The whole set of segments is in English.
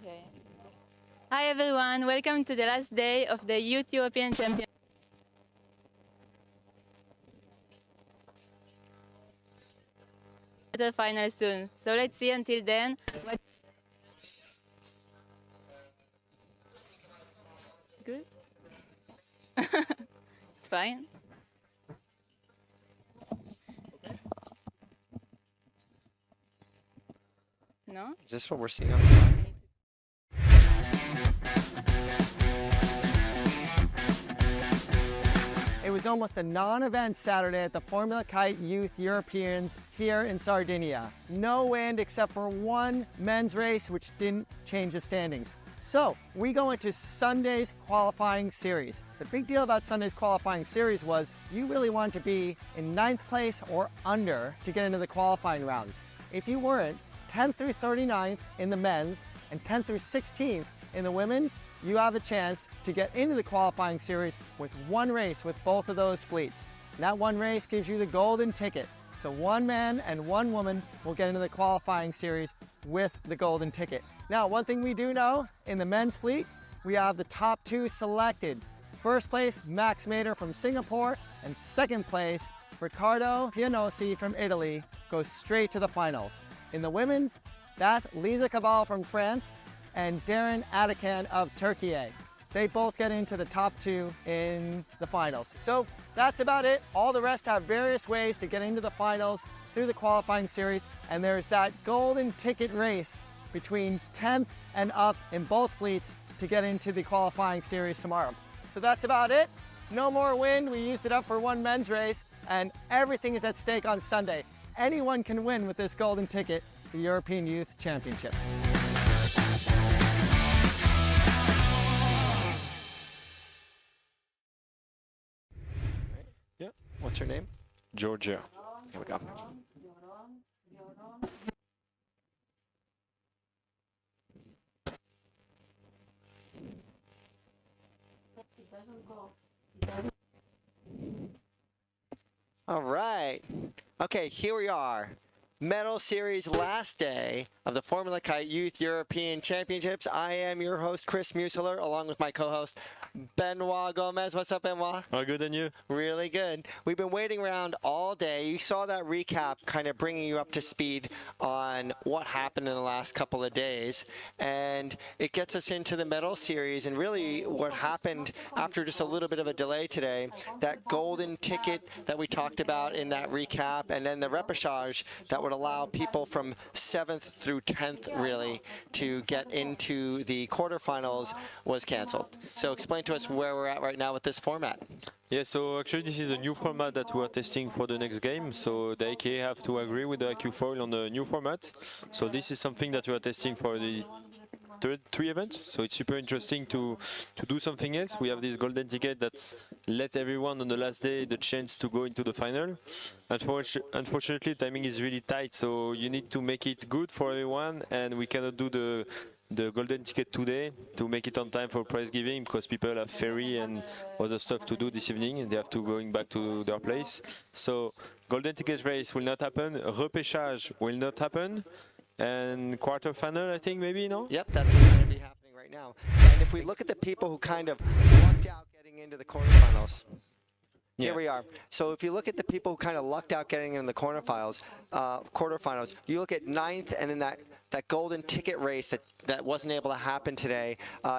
Okay. Hi everyone, welcome to the last day of the Youth European Championship. The final soon. So let's see until then. It's good. It's fine. No? Is this what we're seeing on the top? It was almost a non-event Saturday at the Formula Kite Youth Europeans here in Sardinia. No wind except for one men's race, which didn't change the standings. So we go into Sunday's qualifying series. The big deal about Sunday's qualifying series was you really wanted to be in 9th place or under to get into the qualifying rounds. If you weren't 10th through 39th in the men's and 10th through 16th in the women's, you have a chance to get into the qualifying series with one race with both of those fleets. And that one race gives you the golden ticket. So one man and one woman will get into the qualifying series with the golden ticket. Now, one thing we do know, in the men's fleet, we have the top 2 selected. First place, Max Mader from Singapore, and second place, Riccardo Pianosi from Italy, goes straight to the finals. In the women's, that's Lisa Cabal from France and Darren Atakan of Turkey. They both get into the top 2 in the finals. So that's about it. All the rest have various ways to get into the finals through the qualifying series, and there's that golden ticket race between 10th and up in both fleets to get into the qualifying series tomorrow. So that's about it. No more wind. We used it up for one men's race, and everything is at stake on Sunday. Anyone can win with this golden ticket, the European Youth Championships. Yeah. What's your name? Georgia. Here we go. All right. Okay, here we are. Medal Series last day of the Formula Kite Youth European Championships. I am your host, Chris Museler, along with my co-host, Benoit Gomez. What's up, Benoit? All good, and you? Really good. We've been waiting around all day. You saw that recap kind of bringing you up to speed on what happened in the last couple of days. And it gets us into the medal series and really what happened after just a little bit of a delay today. That golden ticket that we talked about in that recap, and then the repechage that would allow people from 7th through 10th really to get into the quarterfinals was canceled. So explain to us where we're at right now with this format. Yeah, so actually this is a new format that we are testing for the next game. So the AKA have to agree with the IQ foil on the new format. So this is something that we are testing for the 3 events. So it's super interesting to do something else. We have this golden ticket that let everyone on the last day the chance to go into the final. Unfortunately, timing is really tight, so you need to make it good for everyone, and we cannot do the golden ticket today to make it on time for prize giving because people have ferry and other stuff to do this evening and they have to going back to their place. So golden ticket race will not happen, repechage will not happen, and quarterfinal, I think, maybe, no? Yep, that's what's going to be happening right now. And if we look at the people who kind of lucked out getting into the quarterfinals, here we are. So if you look at the people who kind of lucked out getting in the quarterfinals, you look at 9th and then that golden ticket race that wasn't able to happen today.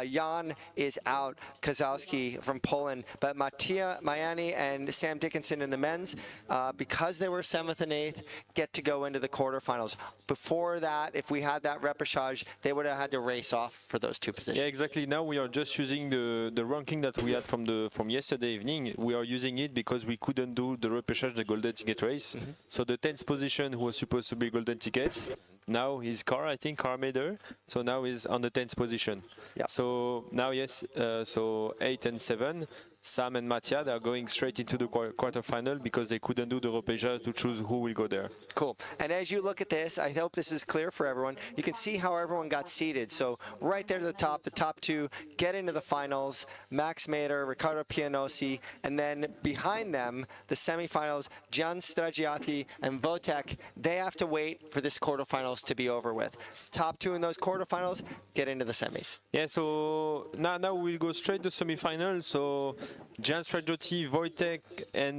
Jan is out, Kozłowski from Poland, but Mattia Majani and Sam Dickinson in the men's, because they were 7th and 8th, get to go into the quarterfinals. Before that, if we had that repechage, they would have had to race off for those 2 positions. Yeah, exactly. Now we are just using the ranking that we had from yesterday evening. We are using it because we couldn't do the repechage, the golden ticket race. So the 10th position, who was supposed to be golden tickets, now he's Car Mader. So now he's on the 10th position. Yep. So now, yes, so 8 and 7. Sam and Mattia, they are going straight into the quarterfinal because they couldn't do the repêchage to choose who will go there. Cool. And as you look at this, I hope this is clear for everyone. You can see how everyone got seeded. So right there to the top two get into the finals. Max Mader, Riccardo Pianosi, and then behind them, the semifinals, Gian Stragiati and Votek, they have to wait for this quarterfinals to be over with. Top two in those quarterfinals get into the semis. Yeah, so now we'll go straight to semi-final. So Gian Stragiati, Wojtek, and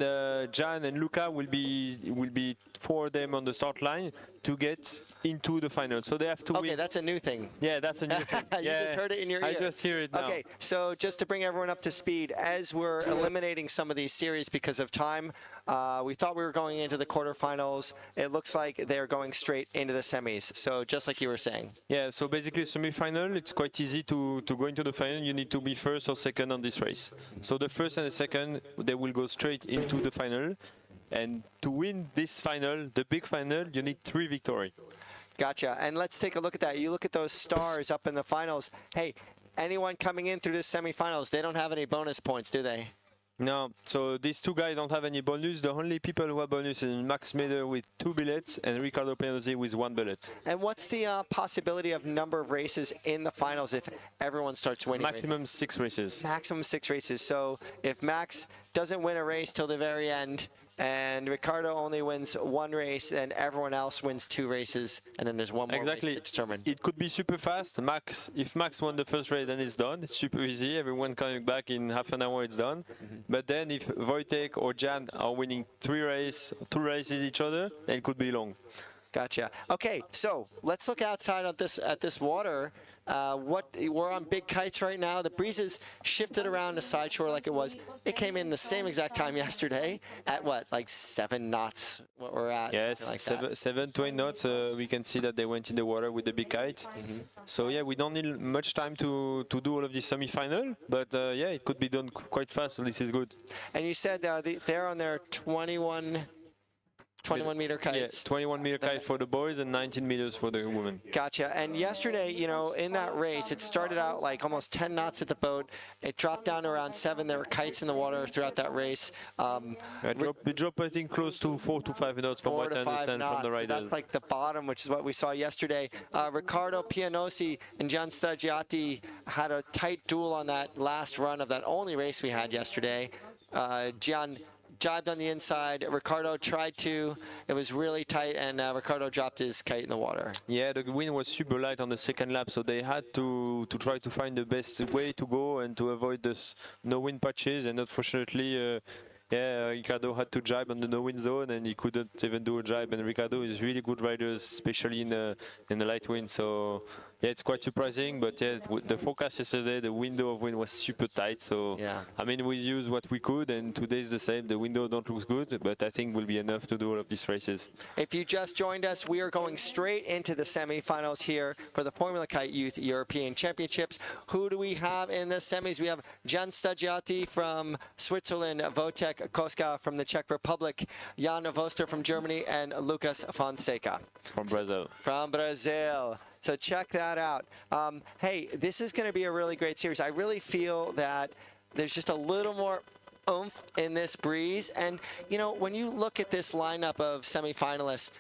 Jan and Luca will be for them on the start line to get into the final. So they have to win. Okay, that's a new thing. Yeah, that's a new thing. You just heard it in your ear. I just hear it now. Okay, so just to bring everyone up to speed, as we're eliminating some of these series because of time, we thought we were going into the quarterfinals. It looks like they're going straight into the semis. So just like you were saying. Yeah, so basically semi-final, it's quite easy to go into the final. You need to be first or second on this race. So the first and the second, they will go straight into the final. And to win this final, the big final, you need 3 victories. Gotcha. And let's take a look at that. You look at those stars up in the finals. Hey, anyone coming in through the semifinals, they don't have any bonus points, do they? No, so these two guys don't have any bonus. The only people who have bonus is Max Mader with 2 billets and Riccardo Pianosi with 1 billet. And what's the possibility of number of races in the finals if everyone starts winning? Maximum 6 races. Maximum 6 races. So if Max doesn't win a race till the very end, and Riccardo only wins 1 race, and everyone else wins 2 races, and then there's one more race to determine. It could be super fast. If Max won the first race, then it's done. It's super easy. Everyone coming back in half an hour, it's done. But then if Wojtek or Jan are winning 2 races each other, then it could be long. Gotcha. Okay, so let's look outside at this water. We're on big kites right now. The breeze has shifted around the side shore like it was. It came in the same exact time yesterday at what, like 7 knots? What we're at? Yes, like 7 to 8 knots. We can see that they went in the water with the big kite. So yeah, we don't need much time to do all of this semi-final, but yeah, it could be done quite fast. So this is good. And you said they're on their 21 meter kites. Yeah, 21 meter kite for the boys and 19 meters for the women. Gotcha. And yesterday, you know, in that race, it started out like almost 10 knots at the boat. It dropped down to around 7. There were kites in the water throughout that race. We dropped, I think, close to 4 to 5 knots from what I understand from the riders. That's like the bottom, which is what we saw yesterday. Riccardo Pianosi and Gian Stragiati had a tight duel on that last run of that only race we had yesterday. Gian jibed on the inside. Riccardo tried to. It was really tight, and Riccardo dropped his kite in the water. Yeah, the wind was super light on the second lap, so they had to try to find the best way to go and to avoid this no wind patches. And unfortunately, Riccardo had to jibe on the no wind zone, and he couldn't even do a jibe. And Riccardo is really good rider, especially in the light wind. So yeah, it's quite surprising, but yeah, the forecast yesterday, the window of wind was super tight. So yeah, I mean, we used what we could, and today is the same. The window don't look good, but I think will be enough to do all of these races. If you just joined us, we are going straight into the semifinals here for the Formula Kite Youth European Championships. Who do we have in the semis? We have Gian Stragiati from Switzerland, Wojtek Koska from the Czech Republic, Jan Voster from Germany, and Lucas Fonseca from Brazil. From Brazil. So check that out. Hey, this is going to be a really great series. I really feel that there's just a little more oomph in this breeze. And, you know, when you look at this lineup of semifinalists,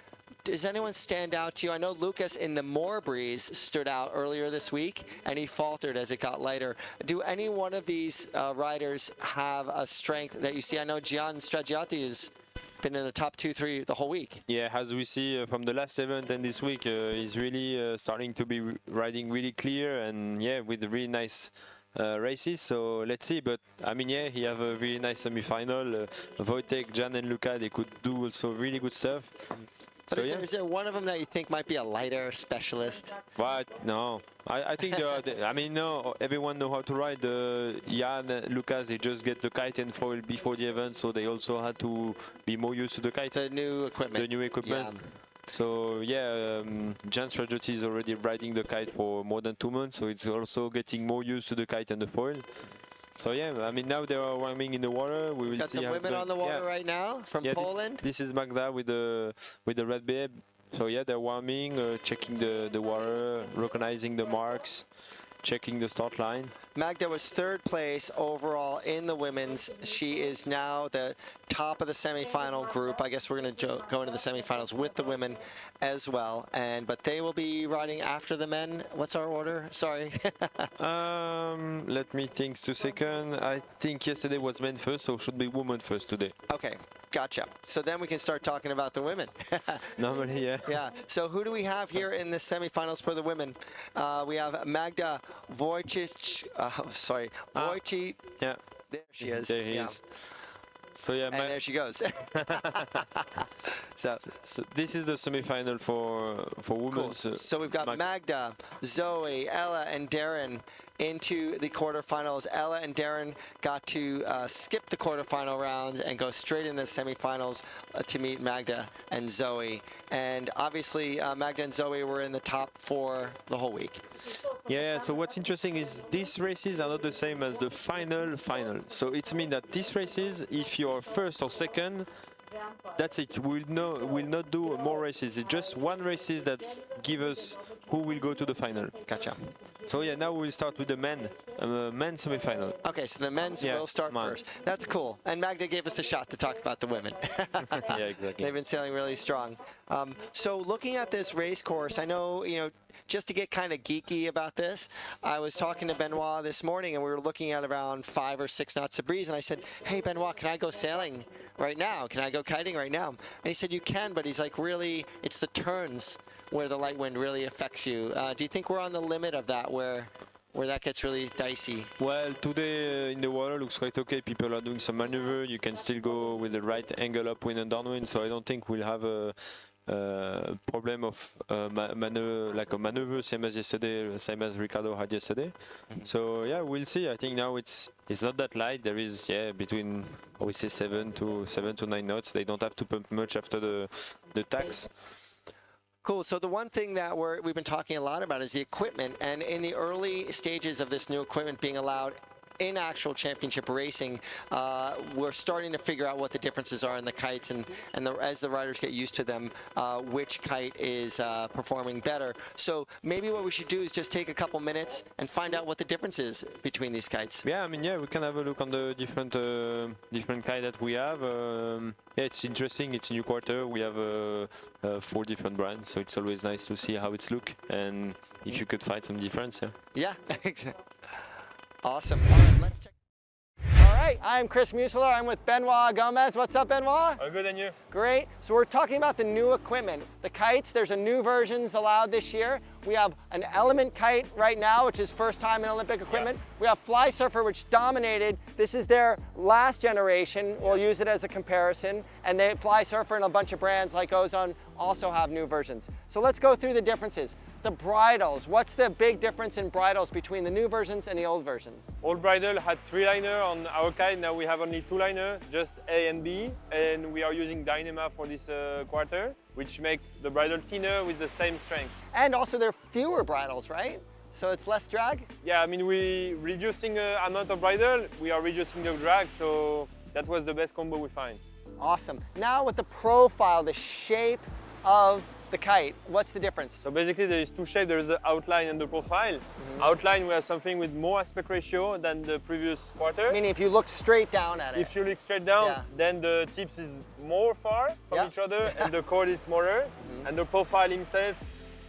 does anyone stand out to you? I know Lucas in the Moor breeze stood out earlier this week, and he faltered as it got lighter. Do any one of these riders have a strength that you see? I know Gian Stragiati is been in the top 2-3 the whole week. Yeah, as we see from the last event and this week, he's really starting to be riding really clear and yeah, with really nice races. So let's see. But I mean, yeah, he have a really nice semi-final. Wojtek, Jan, and Luca, they could do also really good stuff. But so, is there one of them that you think might be a lighter specialist? But no, I think I mean, no, everyone know how to ride. Jan, Lucas, they just get the kite and foil before the event, so they also had to be more used to the kite. The new equipment. The new equipment. Yeah. So yeah, Gian Stragiati is already riding the kite for more than 2 months, so it's also getting more used to the kite and the foil. So yeah, I mean now they are warming in the water. We will got see some women on the water right now from Poland. This is Magda with the red babe. So yeah, they're warming, checking the water, recognizing the marks, checking the start line. Magda was third place overall in the women's. She is now the top of the semifinal group. I guess we're going to go into the semifinals with the women as well. But they will be riding after the men. What's our order? Sorry. Let me think 2 seconds. I think yesterday was men first, so should be women first today. Okay, gotcha. So then we can start talking about the women. Normally, yeah. Yeah. So who do we have here in the semifinals for the women? We have Magda Wojciech. Wojciech. Yeah. There she is. There he is. So yeah, and there she goes. so this is the semi-final for women. cool. So we've got Magda, Zoe, Ella, and Darren into the quarterfinals. Ella and Darren got to skip the quarterfinal rounds and go straight into the semifinals to meet Magda and Zoe. And obviously, Magda and Zoe were in the top 4 the whole week. Yeah, so what's interesting is these races are not the same as the final. So it means that these races, if you're first or second, that's it. We'll not do more races. It's just one races that give us who will go to the final. Gotcha. So yeah, now we'll start with the men's semi-final. Okay, so the men's will start first. That's cool. And Magda gave us a shot to talk about the women. Yeah, exactly. They've been sailing really strong. So looking at this race course, I know, just to get kind of geeky about this, I was talking to Benoit this morning and we were looking at around 5 or 6 knots of breeze and I said, hey Benoit, can I go sailing right now? Can I go kiting right now? And he said, you can, but he's like, really, it's the turns where the light wind really affects you. Do you think we're on the limit of that where that gets really dicey? Well, today in the water looks quite okay. People are doing some maneuver. You can still go with the right angle upwind and downwind, so I don't think we'll have a problem of maneuver, same as yesterday, same as Ricardo had yesterday. So yeah, we'll see. I think now it's not that light. There is between I would say 7 to 9 knots. They don't have to pump much after the tacks. Cool. So the one thing that we've been talking a lot about is the equipment, and in the early stages of this new equipment being allowed in actual championship racing, we're starting to figure out what the differences are in the kites, and as the riders get used to them, which kite is performing better. So maybe what we should do is just take a couple minutes and find out what the difference is between these kites. Yeah, I mean, we can have a look on the different kite that we have. It's interesting. It's a new quarter. We have 4 different brands, so it's always nice to see how it's look and if you could find some difference. Yeah, exactly. Awesome. All right, let's check. All right, I'm Chris Museler. I'm with Benoit Gomez. What's up, Benoit? All good, and you? Great. So we're talking about the new equipment. The kites, there's a new versions allowed this year. We have an Element kite right now, which is first time in Olympic equipment. Yeah. We have Fly Surfer, which dominated. This is their last generation. We'll use it as a comparison. And they Fly Surfer and a bunch of brands like Ozone also have new versions. So let's go through the differences. The bridles, what's the big difference in bridles between the new versions and the old version? Old bridle had 3 liner on our kite. Now we have only 2 liner, just A and B. And we are using Dynama for this quarter, which makes the bridle thinner with the same strength. And also there are fewer bridles, right? So it's less drag? Yeah, I mean, we reducing amount of bridle, we are reducing the drag, so that was the best combo we find. Awesome. Now with the profile, the shape of the kite, what's the difference? So basically there is 2 shapes, there is the outline and the profile. Outline, we have something with more aspect ratio than the previous quarter. Meaning if you look straight down at it. If you look straight down, then the tips is more far from each other and the cord is smaller. And the profile himself,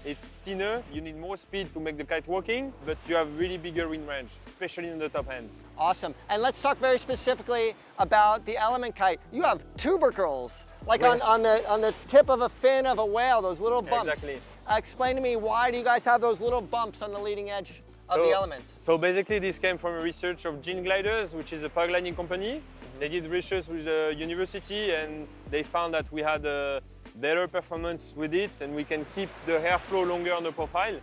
it's thinner. You need more speed to make the kite working, but you have really bigger wind range, especially in the top end. Awesome. And let's talk very specifically about the Element kite. You have tubercles, like on the tip of a fin of a whale, those little bumps. Exactly. Explain to me, why do you guys have those little bumps on the leading edge of the Elements? So basically this came from a research of Gene Gliders, which is a paragliding company. They did research with the university and they found that we had a better performance with it and we can keep the airflow longer on the profile.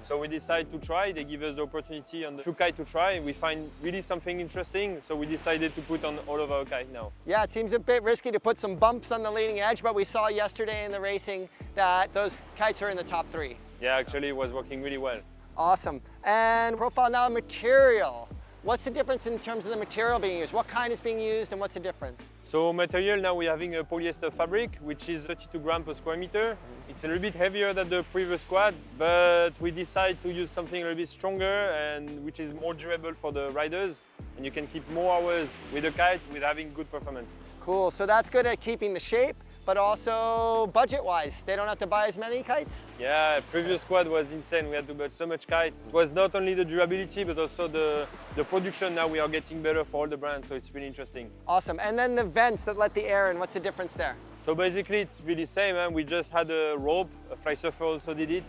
So we decided to try. They give us the opportunity on the few kite to try. We find really something interesting, so we decided to put on all of our kite now. Yeah, it seems a bit risky to put some bumps on the leading edge, but we saw yesterday in the racing that those kites are in the top 3. Yeah, actually it was working really well. Awesome. And profile now material. What's the difference in terms of the material being used? What kind is being used and what's the difference? So material, now we're having a polyester fabric, which is 32 grams per square meter. It's a little bit heavier than the previous quad, but we decided to use something a little bit stronger and which is more durable for the riders. And you can keep more hours with the kite with having good performance. Cool, so that's good at keeping the shape, but also budget-wise, they don't have to buy as many kites? Yeah, previous quad was insane. We had to build so much kite. It was not only the durability, but also the production. Now we are getting better for all the brands, so it's really interesting. Awesome, and then the vents that let the air in, what's the difference there? So basically it's really the same. We just had a rope, a fly surfer also did it.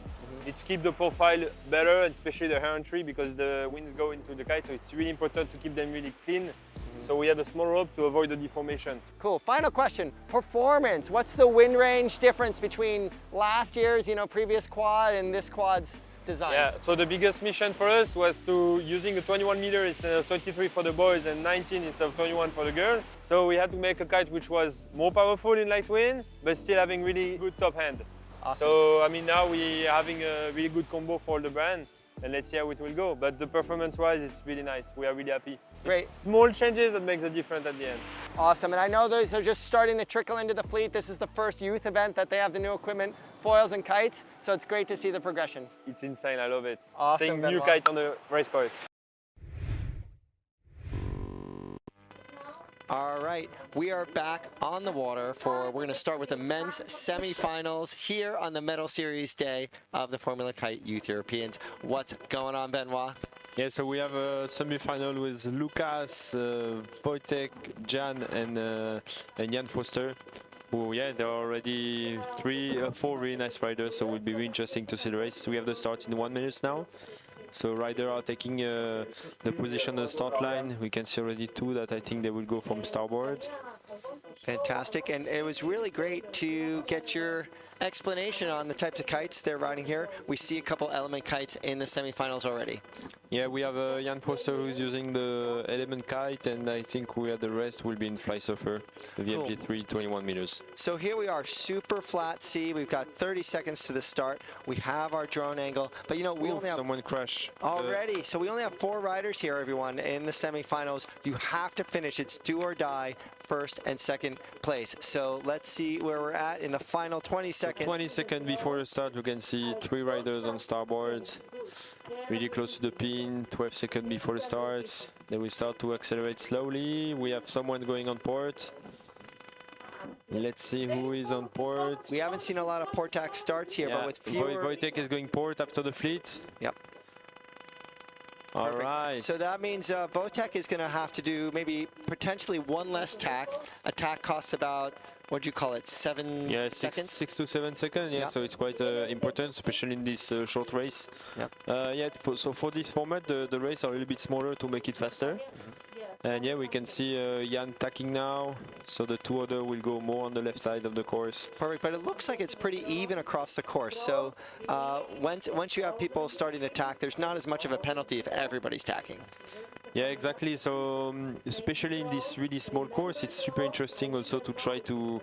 It's keep the profile better, and especially the hair entry, because the winds go into the kite, so it's really important to keep them really clean. So we had a small rope to avoid the deformation. Cool, final question, performance. What's the wind range difference between last year's, previous quad and this quad's design? Yeah, so the biggest mission for us was to using a 21 meter instead of 23 for the boys and 19 instead of 21 for the girls. So we had to make a kite which was more powerful in light wind, but still having really good top hand. Awesome. So now we're having a really good combo for the brand, and let's see how it will go. But the performance-wise, it's really nice. We are really happy. Great. It's small changes that make the difference at the end. Awesome, and I know those are just starting to trickle into the fleet. This is the first youth event that they have the new equipment, foils and kites, so it's great to see the progression. It's insane, I love it. Awesome, Seeing new Benoit. kite on the race course. All right, we are back on the water we're going to start with the men's semi-finals here on the Medal Series day of the Formula Kite Youth Europeans. What's going on, Benoit? Yeah, so we have a semi-final with Lucas, Wojtek, Jan, and Jan Foster. Who, yeah, there are already four really nice riders, so it will be really interesting to see the race. We have the start in 1 minute now. So riders are taking the position on the start line. We can see already two that I think they will go from starboard. Fantastic, and it was really great to get your explanation on the types of kites they're riding here. We see a couple element kites in the semifinals already. Yeah, we have Jan Foster who's using the element kite, and I think the rest will be in fly surfer, the VMG3 21 meters. So here we are, super flat sea. We've got 30 seconds to the start. We have our drone angle, but we only have someone crash already. So we only have 4 riders here, everyone, in the semifinals. You have to finish. It's do or die, first and second place. So let's see where we're at in the final 20 seconds. 20 seconds before the start, you can see 3 riders on starboard, really close to the pin. 12 seconds before the start, then we start to accelerate slowly. We have someone going on port. Let's see who is on port. We haven't seen a lot of port tack starts here, but with fewer... Wojtek is going port after the fleet. Yep. All right. So that means Wojtek is going to have to do maybe potentially 1 less tack. A tack costs about, what do you call it, 7 seconds? 6 to 7 seconds, yeah, so it's quite important, especially in this short race. Yep. So for this format, the race are a little bit smaller to make it faster. And yeah, we can see Jan tacking now, so the 2 others will go more on the left side of the course. Perfect, but it looks like it's pretty even across the course. So once you have people starting to tack, there's not as much of a penalty if everybody's tacking. Yeah, exactly. So especially in this really small course, it's super interesting also to try to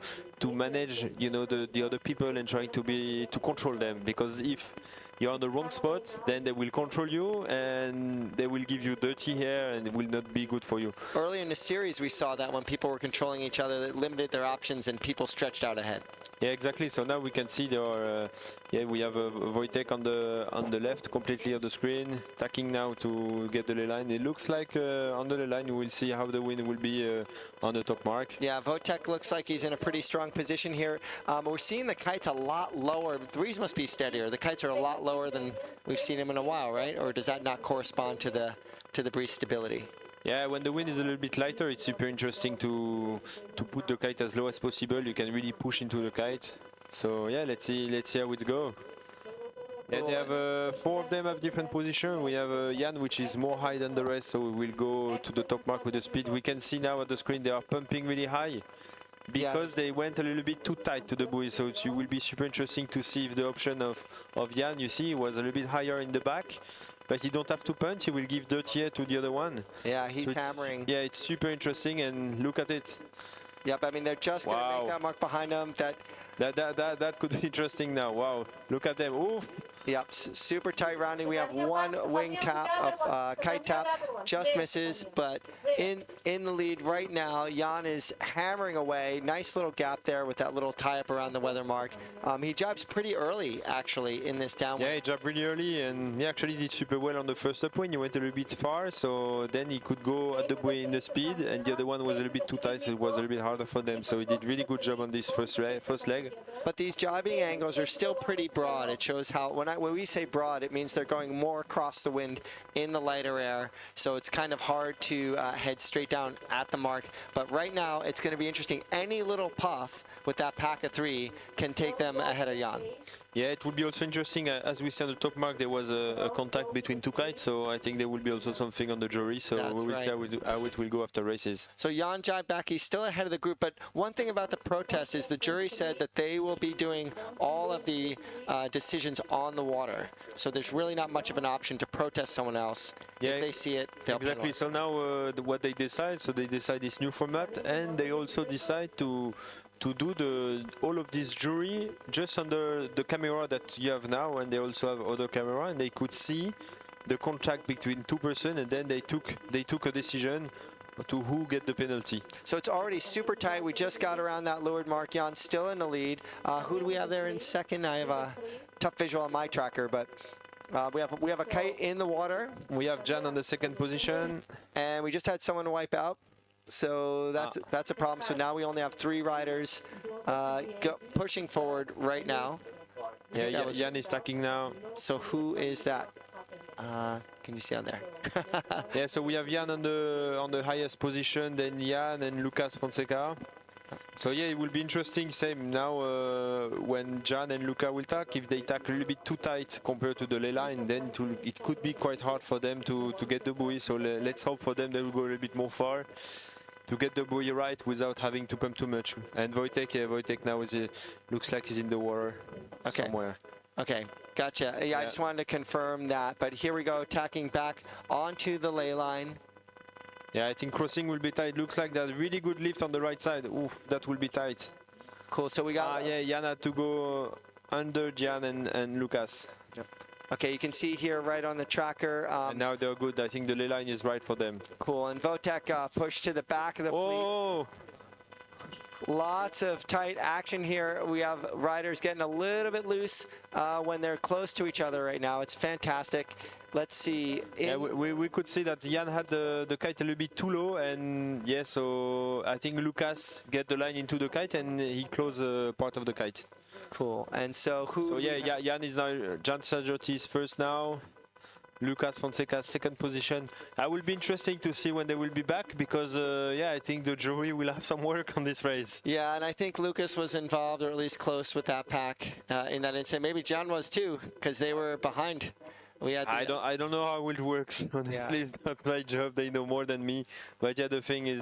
manage, the other people and trying to control them, because if you're on the wrong spot, then they will control you and they will give you dirty hair and it will not be good for you. Early in the series, we saw that when people were controlling each other, that limited their options and people stretched out ahead. Yeah, exactly. So now we can see there are, we have a Wojtek on the left, completely on the screen, tacking now to get the ley line. It looks like on the ley line, we will see how the wind will be on the top mark. Yeah, Wojtek looks like he's in a pretty strong position here. We're seeing the kites a lot lower. The breeze must be steadier. The kites are a lot lower than we've seen them in a while, right? Or does that not correspond to the breeze stability? Yeah, when the wind is a little bit lighter, it's super interesting to put the kite as low as possible. You can really push into the kite. So yeah, let's see how it goes. Yeah, they have 4 of them have different positions. We have Jan, which is more high than the rest, so we will go to the top mark with the speed. We can see now at the screen they are pumping really high, because they went a little bit too tight to the buoy. So it will be super interesting to see if the option of Jan, you see, was a little bit higher in the back, but he don't have to punch, he will give dirty air to the other one. Yeah, he's hammering. Yeah, it's super interesting, and look at it. Yep, I mean, they're just going to make that mark behind them. That could be interesting now. Wow, look at them. Oof. Yep, super tight rounding. We have one wing tap of kite tap, just misses, but in the lead right now. Jan is hammering away. Nice little gap there with that little tie up around the weather mark. He jibes pretty early actually in this downwind. Yeah, he jumped really early, and he actually did super well on the first upwind. He went a little bit far, so then he could go at the buoy in the speed, and the other one was a little bit too tight, so it was a little bit harder for them. So he did really good job on this first leg. But these jibing angles are still pretty broad. It shows how, when we say broad, it means they're going more across the wind in the lighter air. So it's kind of hard to head straight down at the mark. But right now, it's going to be interesting. Any little puff with that pack of 3 can take them ahead of Jan. Yeah, it would be also interesting. As we see on the top mark, there was a contact between 2 kites, so I think there will be also something on the jury. So we will see how it will go after races. So Jan jibed back. He's still ahead of the group. But one thing about the protest is the jury said that they will be doing all of the decisions on the water. So there's really not much of an option to protest someone else. Yeah, if they see it, they'll exactly. penalize. So now what they decide, so they decide this new format, and they also decide to do all of this jury just under the camera that you have now, and they also have other camera, and they could see the contact between 2 persons, and then they took a decision to who get the penalty. So it's already super tight. We just got around that leeward mark. Jan still in the lead. Who do we have there in second? I have a tough visual on my tracker, but we have a kite in the water. We have Jan on the second position, and we just had someone wipe out. So that's a problem. So now we only have 3 riders pushing forward right now. Yeah, Jan is stacking now. So who is that? Can you see on there? Yeah, so we have Jan on the highest position, then Jan and Lucas Fonseca. So yeah, it will be interesting. Same now when Jan and Luca will tack. If they tack a little bit too tight compared to the ley line, then it could be quite hard for them to get the buoy. So let's hope for them they will go a little bit more far to get the buoy right without having to pump too much. And Wojtek now looks like he's in the water somewhere. Okay, gotcha. Yeah, I just wanted to confirm that. But here we go, tacking back onto the ley line. Yeah, I think crossing will be tight. Looks like that really good lift on the right side. Oof, that will be tight. Cool, so we got... yeah, Jan had to go under Jan and Lucas. Yep. Okay, you can see here right on the tracker. And now they're good. I think the ley line is right for them. Cool, and Wojtek pushed to the back of the fleet. Lots of tight action here. We have riders getting a little bit loose when they're close to each other right now. It's fantastic. Let's see. Yeah, we could see that Jan had the kite a little bit too low, and yeah, so I think Lucas get the line into the kite and he closed part of the kite. Cool. And so who? So yeah, Jan is now, Jan Sajotti is first now. Lucas Fonseca second position. I will be interesting to see when they will be back because yeah, I think the jury will have some work on this race. Yeah, and I think Lucas was involved or at least close with that pack in that incident. Maybe John was too because they were behind. I don't know how it works. Honestly, it's not my job. They know more than me. But yeah, the thing is,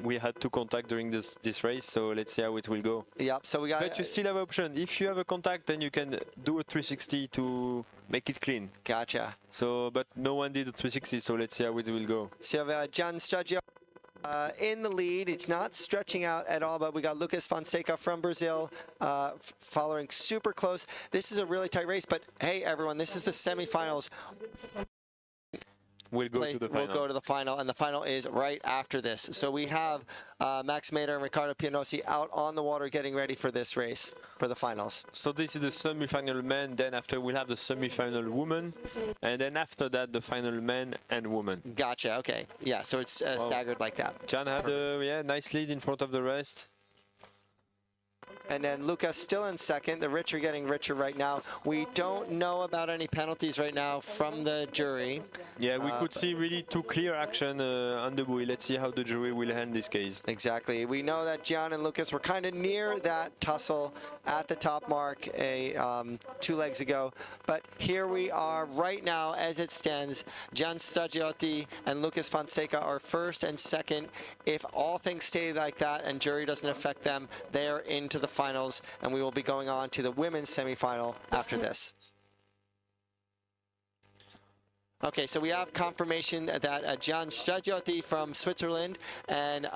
we had 2 contact during this race, so let's see how it will go. Yep. So we got. But you still have option. If you have a contact, then you can do a 360 to make it clean. Gotcha. So, but no one did a 360, so let's see how it will go. So we have Jan Straggio in the lead. It's not stretching out at all, but we got Lucas Fonseca from Brazil following super close. This is a really tight race, but hey, everyone, this is the semifinals. We'll go to the final. We'll go to the final, and the final is right after this. So we have Max Mader and Riccardo Pianosi out on the water getting ready for this race, for the finals. So this is the semi-final men, then after we'll have the semi-final woman, and then after that the final men and woman. Gotcha, okay. Yeah, so it's staggered like that. Jan had a nice lead in front of the rest. And then Lucas still in second. The rich are getting richer right now. We don't know about any penalties right now from the jury. Yeah, we could see really 2 clear action on the buoy. Let's see how the jury will handle this case. Exactly. We know that Gian and Lucas were kind of near that tussle at the top mark 2 legs ago. But here we are right now as it stands. Gian Straggiotti and Lucas Fonseca are first and second. If all things stay like that and jury doesn't affect them, they are into the finals, and we will be going on to the women's semifinal after this. Okay, so we have confirmation that Gian Straggiotti from Switzerland and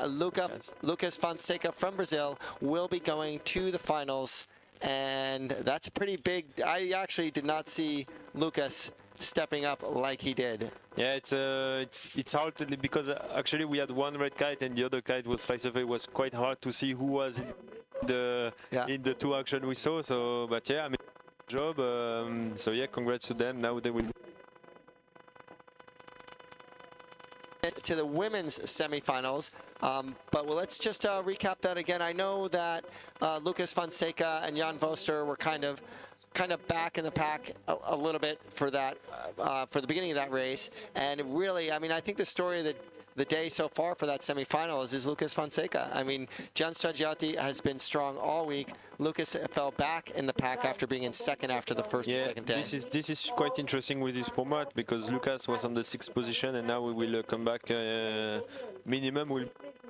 Lucas Fonseca from Brazil will be going to the finals and that's pretty big. I actually did not see Lucas stepping up like he did. Yeah, it's hard because actually we had one red kite and the other kite was face away. It was quite hard to see who was in the two action we saw. So, but yeah, I mean, job. So yeah, congrats to them. Now they will. To the women's semifinals, but let's just recap that again. I know that Lucas Fonseca and Jan Voster were kind of back in the pack a little bit for that for the beginning of that race, and really, I mean, I think the story of the day so far for that semifinal is Lucas Fonseca. I mean, Gian Straggiati has been strong all week. Lucas fell back in the pack after being in second after the first or second day. This is quite interesting with this format because Lucas was on the 6th position and now we will come back minimum will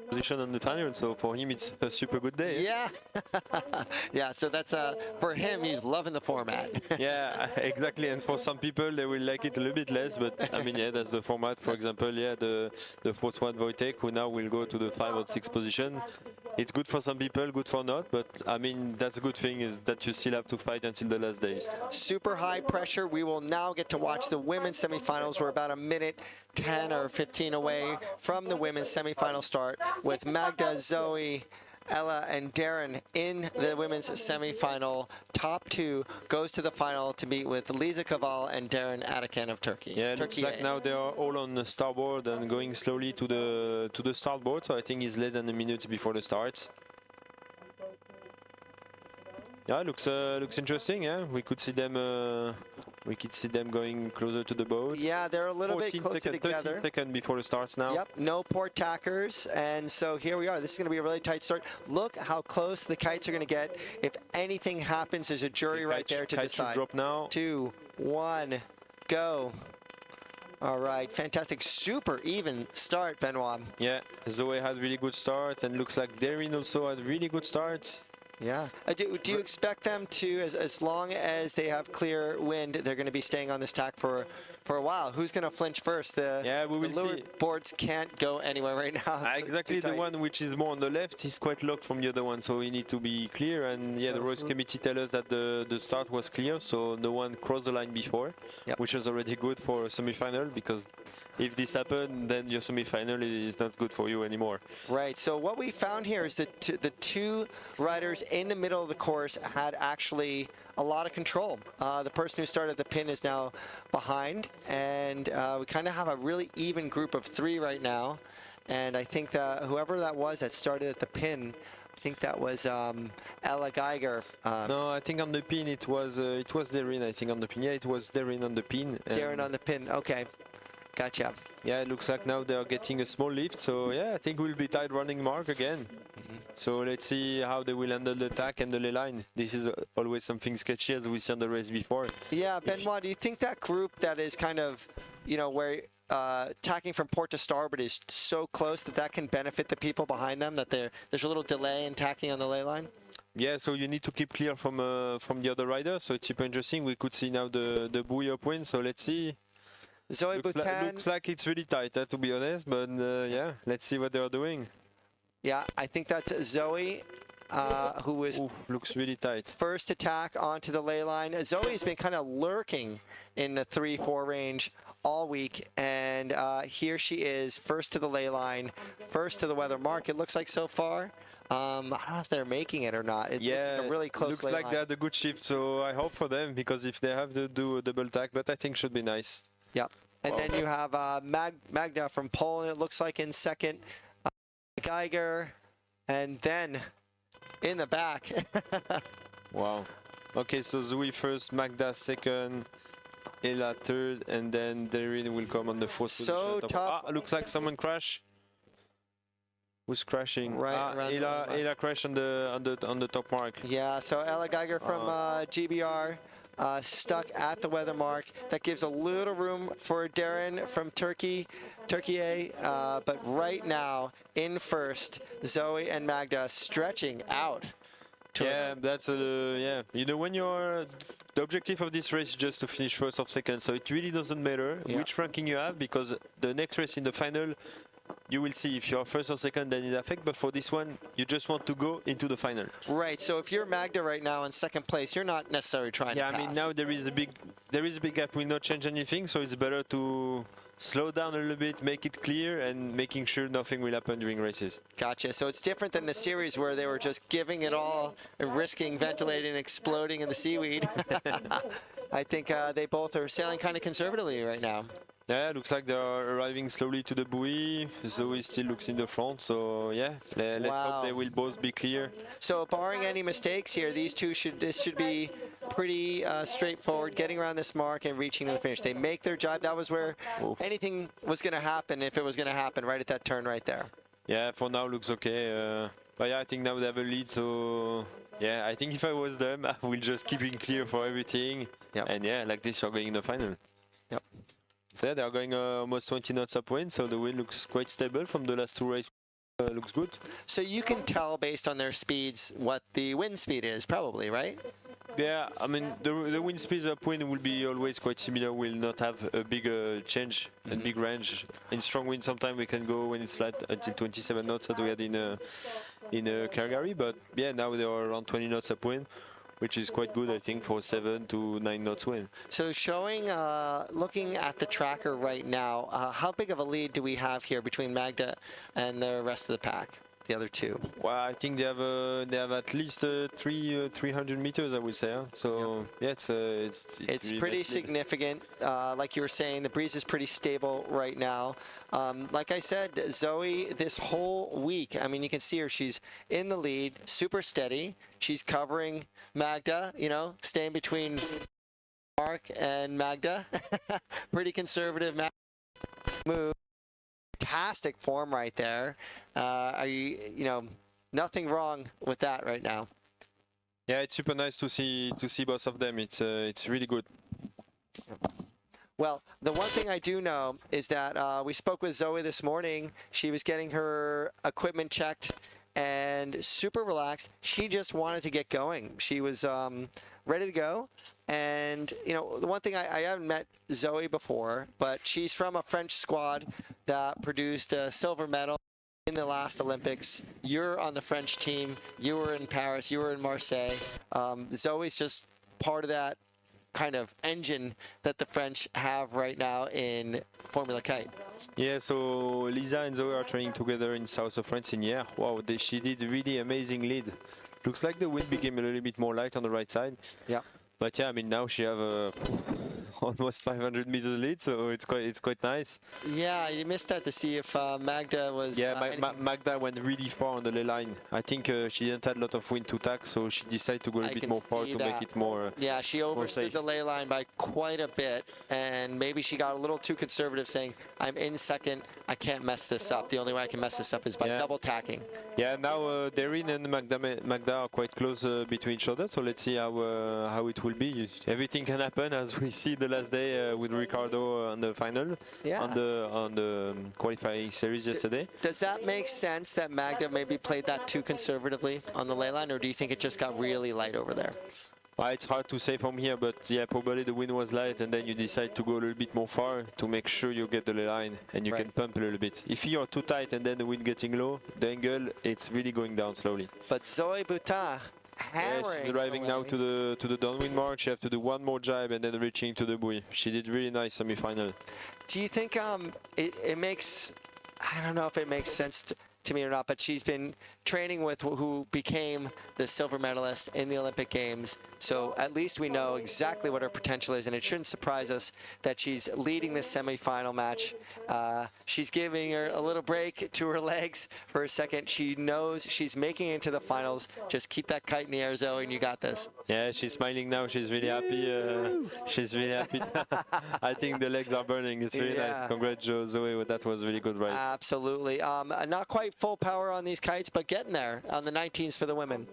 position on the final, so for him it's a super good day. Yeah. Yeah, so that's for him, he's loving the format. Yeah, exactly, and for some people they will like it a little bit less, but I mean, yeah, that's the format. For example, yeah, the fourth one, Wojtek, who now will go to the 5 or 6 position. It's good for some people, good for not, but I mean, that's a good thing is that you still have to fight until the last days. Super high pressure. We will now get to watch the women's semifinals. We're about a minute 10 or 15 away from the women's semifinal start with Magda, Zoe, Ella, and Darren in the women's semifinal. Top 2 goes to the final to meet with Lisa Kaval and Darren Atakan of Turkey. Yeah, it looks like now they are all on the starboard and going slowly to the starboard. So I think it's less than a minute before the start. Yeah, looks interesting. Yeah, we could see them going closer to the boat. Yeah, they're a little bit closer together. 13 seconds before it starts now. Yep, no port tackers, and so here we are. This is going to be a really tight start. Look how close the kites are going to get. If anything happens, there's a jury right there to decide. Drop now. 2, 1, go. All right, fantastic, super even start, Benoit. Yeah, Zoe had really good start, and looks like Darren also had really good start. Yeah. Do you expect them to, as long as they have clear wind, they're going to be staying on this tack for a while? Who's going to flinch first? Yeah, we will see. Boards can't go anywhere right now. So exactly, the one which is more on the left is quite locked from the other one, so we need to be clear. And yeah, the race committee tell us that the start was clear, so no one crossed the line before, which is already good for a semi-final, because if this happened, then your semi-final is not good for you anymore. Right. So what we found here is that the two riders in the middle of the course had actually a lot of control. The person who started the pin is now behind, and we kind of have a really even group of 3 right now. And I think that whoever that was that started at the pin, I think that was Ella Geiger. No, I think on the pin it was Darren. I think on the pin. Yeah, it was Darren on the pin. Darren on the pin. Okay. Gotcha. Yeah, it looks like now they are getting a small lift. So yeah, I think we'll be tight running mark again. So let's see how they will handle the tack and the ley line. This is always something sketchy as we see on the race before. Yeah, Benoit, do you think that group that is kind of, you know, where tacking from port to starboard is so close that can benefit the people behind them, that there's a little delay in tacking on the ley line? Yeah, so you need to keep clear from the other rider. So it's super interesting. We could see now the buoy upwind. So let's see. Zoe Boutin. Looks like it's really tight, to be honest. But yeah, let's see what they are doing. Yeah, I think that's Zoe, who was looks really tight. First attack onto the ley line. Zoe's been kind of lurking in the 3-4 range all week, and here she is, first to the ley line, first to the weather mark. It looks like so far. I don't know if they're making it or not. It looks like a really close looks like they had a good shift, so I hope for them, because if they have to do a double tack, but I think should be nice. Yep. And then you have Magda from Poland, it looks like, in second. Geiger, and then in the back. Wow. Okay, so Zoe first, Magda second, Ella third, and then Darren will come on the fourth position. So tough. Looks like someone crashed. Who's crashing? Right, Ella crashed on the top mark. Yeah, so Ella Geiger from GBR. Stuck at the weather mark. That gives a little room for Darren from Turkey, but right now in first, Zoe and Magda stretching out. Yeah, that's yeah. You know, when you're the objective of this race is just to finish first or second, so it really doesn't matter which ranking you have, because the next race in the final you will see if you're first or second, then it affects. But for this one, you just want to go into the final. Right. So if you're Magda right now in second place, you're not necessarily trying to pass. I mean now there is a big gap. Will not change anything, so it's better to slow down a little bit, make it clear, and making sure nothing will happen during races. Gotcha. So it's different than the series where they were just giving it all and risking ventilating, exploding in the seaweed. I think they both are sailing kind of conservatively right now. Yeah, looks like they are arriving slowly to the buoy. Zoe still looks in the front, so yeah, let's hope they will both be clear. So barring any mistakes here, this should be pretty straightforward, getting around this mark and reaching to the finish. They make their job. That was where anything was going to happen, if it was going to happen, right at that turn right there. Yeah, for now looks okay. But yeah, I think now they have a lead, so yeah, I think if I was them, I will just keep it clear for everything. Yep. And yeah, like this, you're going in the final. Yep. So yeah, they are going almost 20 knots upwind, so the wind looks quite stable from the last two races. Looks good. So you can tell based on their speeds what the wind speed is, probably, right? Yeah, I mean the wind speed upwind will be always quite similar. Will not have a big change and big range. In strong wind, sometimes we can go when it's flat until 27 knots that we had in Calgary. But yeah, now they are around 20 knots upwind, which is quite good, I think, for 7 to 9 knots wind. So showing, looking at the tracker right now, how big of a lead do we have here between Magda and the rest of the pack, the other two? Well, I think they have at least 300 meters, I would say. Huh? So yeah, it's really pretty nice lead. significant. Like you were saying, the breeze is pretty stable right now. Like I said, Zoe, this whole week, I mean, you can see her. She's in the lead, super steady. She's covering Magda, you know, staying between Mark and Magda. Pretty conservative move. Fantastic form right there. You know, nothing wrong with that right now. Yeah, it's super nice to see both of them. It's really good. Well, the one thing I do know is that we spoke with Zoe this morning. She was getting her equipment checked and super relaxed. She just wanted to get going. She was ready to go. And, you know, the one thing I haven't met Zoe before, but she's from a French squad that produced a silver medal in the last Olympics. You're on the French team. You were in Paris. You were in Marseille. Zoe's just part of that kind of engine that the French have right now in Formula Kite. Yeah, so Lisa and Zoe are training together in south of France in Hyères. Wow, she did really amazing lead. Looks like the wind became a little bit more light on the right side. Yeah. But yeah, I mean now she have almost 500 meters lead, so it's quite nice. Yeah, you missed that to see if Magda was. Yeah, Magda went really far on the ley line. I think she didn't have a lot of wind to tack, so she decided to go a bit more far to make it more. Yeah, she overstood the ley line by quite a bit, and maybe she got a little too conservative, saying, "I'm in second. I can't mess this up. The only way I can mess this up is by double tacking." Yeah, now Darren and Magda are quite close between each other, so let's see how it will be. Everything can happen, as we see the last day with Ricardo on the final, on the qualifying series yesterday. Does that make sense that Magda maybe played that too conservatively on the ley line, or do you think it just got really light over there? Well, it's hard to say from here, but yeah, probably the wind was light, and then you decide to go a little bit more far to make sure you get the ley line and you can pump a little bit. If you're too tight and then the wind getting low, the angle, it's really going down slowly. But Zoe Boutin hammering. She's arriving now to the downwind mark. She has to do one more jibe and then reaching to the buoy. She did really nice semi-final. Do you think it makes, I don't know if it makes sense to me or not, but she's been training with who became the silver medalist in the Olympic Games. So at least we know exactly what her potential is, and it shouldn't surprise us that she's leading this semi-final match. She's giving her a little break to her legs for a second. She knows she's making it into the finals. Just keep that kite in the air, Zoe, and you got this. Yeah, she's smiling now. She's really happy. She's really happy. I think the legs are burning. It's really nice. Congrats, Zoe. That was a really good race. Absolutely. Not quite full power on these kites, but getting there on the 19s for the women.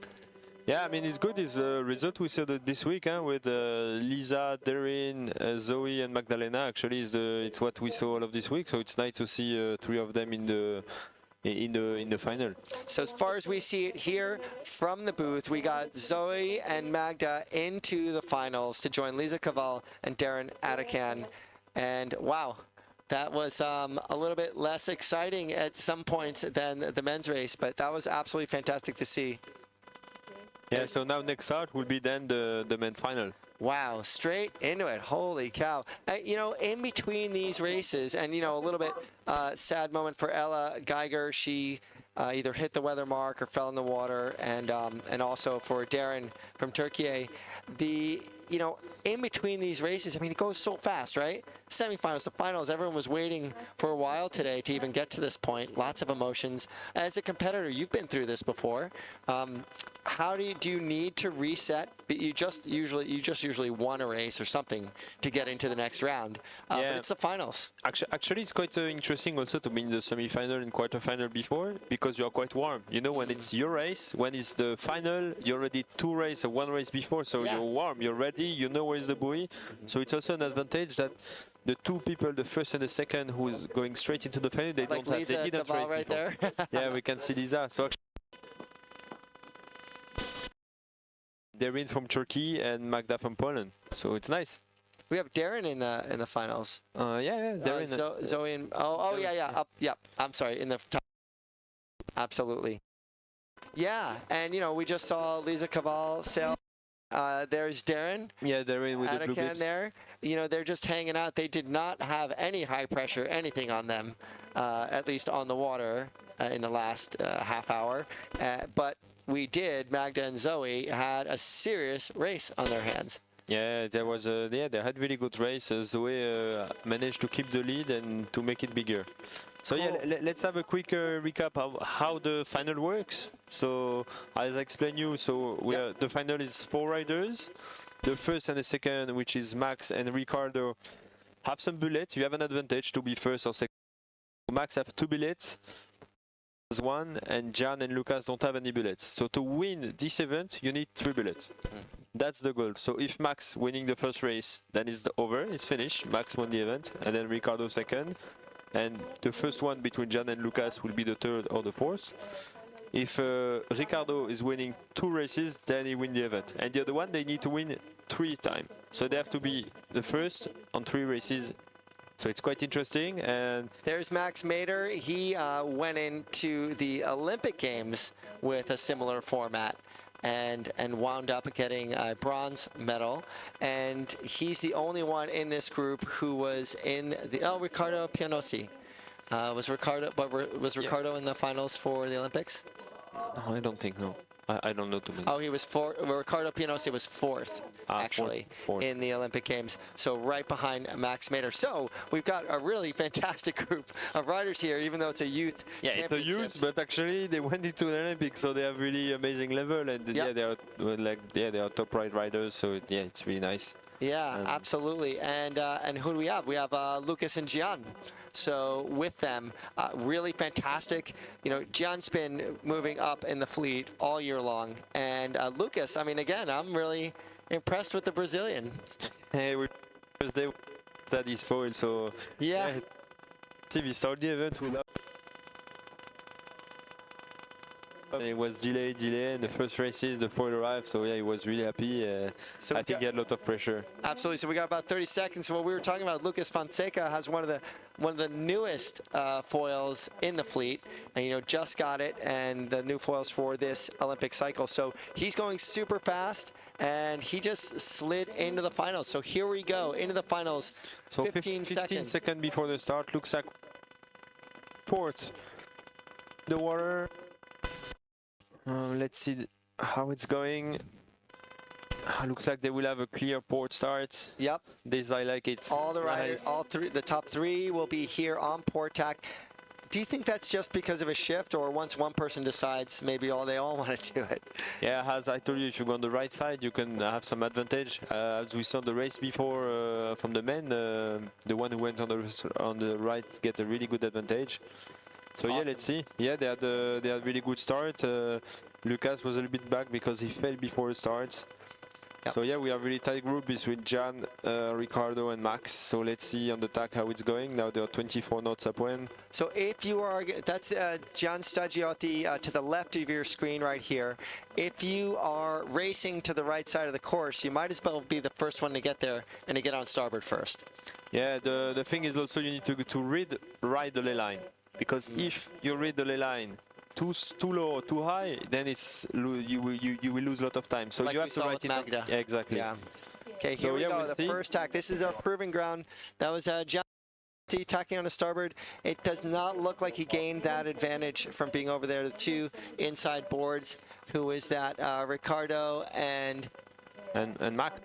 Yeah, I mean, it's good. It's a result we saw this week with Lisa, Darren, Zoe, and Magdalena. Actually, it's what we saw all of this week. So it's nice to see three of them in the final. So as far as we see it here from the booth, we got Zoe and Magda into the finals to join Lisa Cavall and Darren Atakan. And wow, That was a little bit less exciting at some points than the men's race, but that was absolutely fantastic to see. Yeah, so now next start will be then the men's final. Wow, straight into it. Holy cow. You know, in between these races, and, you know, a little bit sad moment for Ella Geiger. She either hit the weather mark or fell in the water. And also for Darren from Turkey, you know, in between these races, I mean, it goes so fast, right? Semifinals, the finals, everyone was waiting for a while today to even get to this point. Lots of emotions. As a competitor, you've been through this before. How do you need to reset? You just usually won a race or something to get into the next round. But it's the finals. Actually, it's quite interesting also to be in the semi-final and quarter-final before, because you're quite warm. You know, when it's your race, when it's the final, you're already one race before, so you're warm, you're ready, you know where's the buoy. So it's also an advantage that the two people, the first and the second, who is going straight into the final, they like don't Lisa have, they didn't Caval race right before. there. Yeah, we can see Lisa. So they're in from Turkey and Magda from Poland, so it's nice. We have Darren in the finals. Yeah, Darren. Zoe and yeah. I'm sorry, in the top. Absolutely. Yeah, and you know, we just saw Lisa Caval sail. There's Darren. Yeah, Darren with the blue can bibs. there. You know, they're just hanging out. They did not have any high pressure, anything on them, at least on the water in the last half hour. But we did. Magda and Zoe had a serious race on their hands. Yeah, there was they had really good race. Zoe managed to keep the lead and to make it bigger. So yeah, let's have a quick recap of how the final works. So as I explained you, so the final is 4 riders. The first and the second, which is Max and Ricardo, have some bullets. You have an advantage to be first or second. Max have 2 bullets. 1, and Jan and Lucas don't have any bullets. So to win this event, you need 3 bullets. That's the goal. So if Max winning the first race, then it's over, it's finished. Max won the event, and then Ricardo second. And the first one between Jan and Lucas will be the third or the fourth. If Ricardo is winning 2 races, then he wins the event. And the other one, they need to win 3 times. So they have to be the first on 3 races. So it's quite interesting. And there's Max Mader. He went into the Olympic Games with a similar format and wound up getting a bronze medal. And he's the only one in this group who was in the Ricardo Pianosi. Was Ricardo in the finals for the Olympics? No, I don't think no. I don't know too many. Oh, he was Ricardo Pianosi was 4th, actually, fourth. in the Olympic Games. So right behind Max Mader. So we've got a really fantastic group of riders here, even though it's a youth. Yeah, it's a youth, but actually they went into the Olympics, so they have really amazing level, and they are top riders. So yeah, it's really nice. Yeah, absolutely. And who do we have? We have Lucas and Gian. So with them, really fantastic. You know, Gian's been moving up in the fleet all year long. And Lucas, I mean, again, I'm really impressed with the Brazilian. Hey, they that is foil, so yeah. See, we start the event without. It was delayed, and the first races, the foil arrived, so yeah, he was really happy. So I think he had a lot of pressure. Absolutely. So we got about 30 seconds. So what we were talking about, Lucas Fonseca has one of the newest foils in the fleet, and you know, just got it, and the new foils for this Olympic cycle. So he's going super fast, and he just slid into the finals. So here we go into the finals. So 15 seconds before the start. Looks like port the water. Let's see how it's going. Looks like they will have a clear port start. Yep. This I like it. All the riders, the top 3 will be here on port tack. Do you think that's just because of a shift, or once one person decides, maybe they all want to do it? Yeah, as I told you, if you go on the right side, you can have some advantage. As we saw the race before from the men, the one who went on the right gets a really good advantage. So awesome. Yeah, let's see. Yeah, they had a really good start. Lucas was a little bit back because he fell before the starts. Yep. So yeah, we have really tight group between Jan, Ricardo and Max. So let's see on the tack how it's going. Now there are 24 knots upwind. So if you are, that's Gian Stragiotti to the left of your screen right here. If you are racing to the right side of the course, you might as well be the first one to get there and to get on starboard first. Yeah, the thing is also you need to ride the ley line. Because if you read the ley line too low or too high, then it's you will lose a lot of time. So like you have to write it on. Magda. Yeah, exactly. Yeah. Okay, So here we yeah, go. we'll The see. first tack. This is our proving ground. That was Gian tacking on the starboard. It does not look like he gained that advantage from being over there. The two inside boards. Who is that? Ricardo and Max.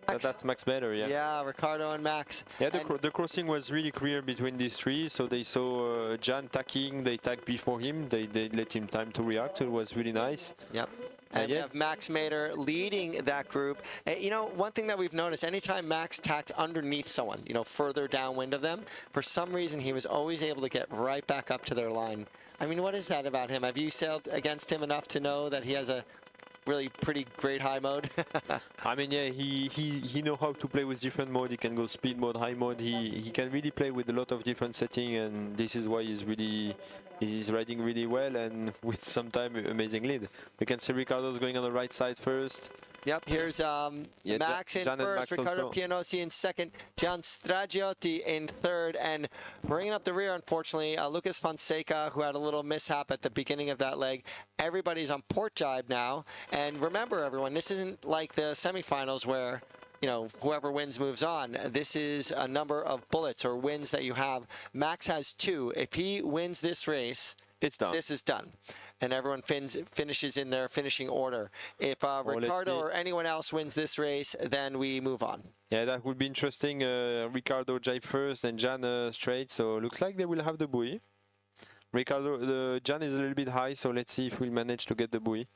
That's Max better, yeah. Yeah, Ricardo and Max. Yeah, the crossing was really clear between these three. So they saw Jan tacking, they tagged before him, they let him time to react. It was really nice. Yep. And we have Max Mader leading that group. And, you know, one thing that we've noticed, anytime Max tacked underneath someone, you know, further downwind of them, for some reason he was always able to get right back up to their line. I mean, what is that about him? Have you sailed against him enough to know that he has a really pretty great high mode? I mean, yeah, he know how to play with different mode. He can go speed mode, high mode. He can really play with a lot of different settings, and this is why he's riding really well and with sometimes amazing lead. We can see Ricardo's going on the right side first. Yep, here's Max in Jan and first, Max Ricardo also. Pianossi in second, Gian Stragiotti in third, and bringing up the rear, unfortunately, Lucas Fonseca, who had a little mishap at the beginning of that leg. Everybody's on port jibe now, and remember, everyone, this isn't like the semifinals where, you know, whoever wins moves on. This is a number of bullets or wins that you have. Max has 2. If he wins this race, it's done. This is done. And everyone finishes in their finishing order. If Ricardo or anyone else wins this race, then we move on. Yeah, that would be interesting. Ricardo jibe first and Jan straight. So looks like they will have the buoy. Jan is a little bit high, so let's see if we'll manage to get the buoy.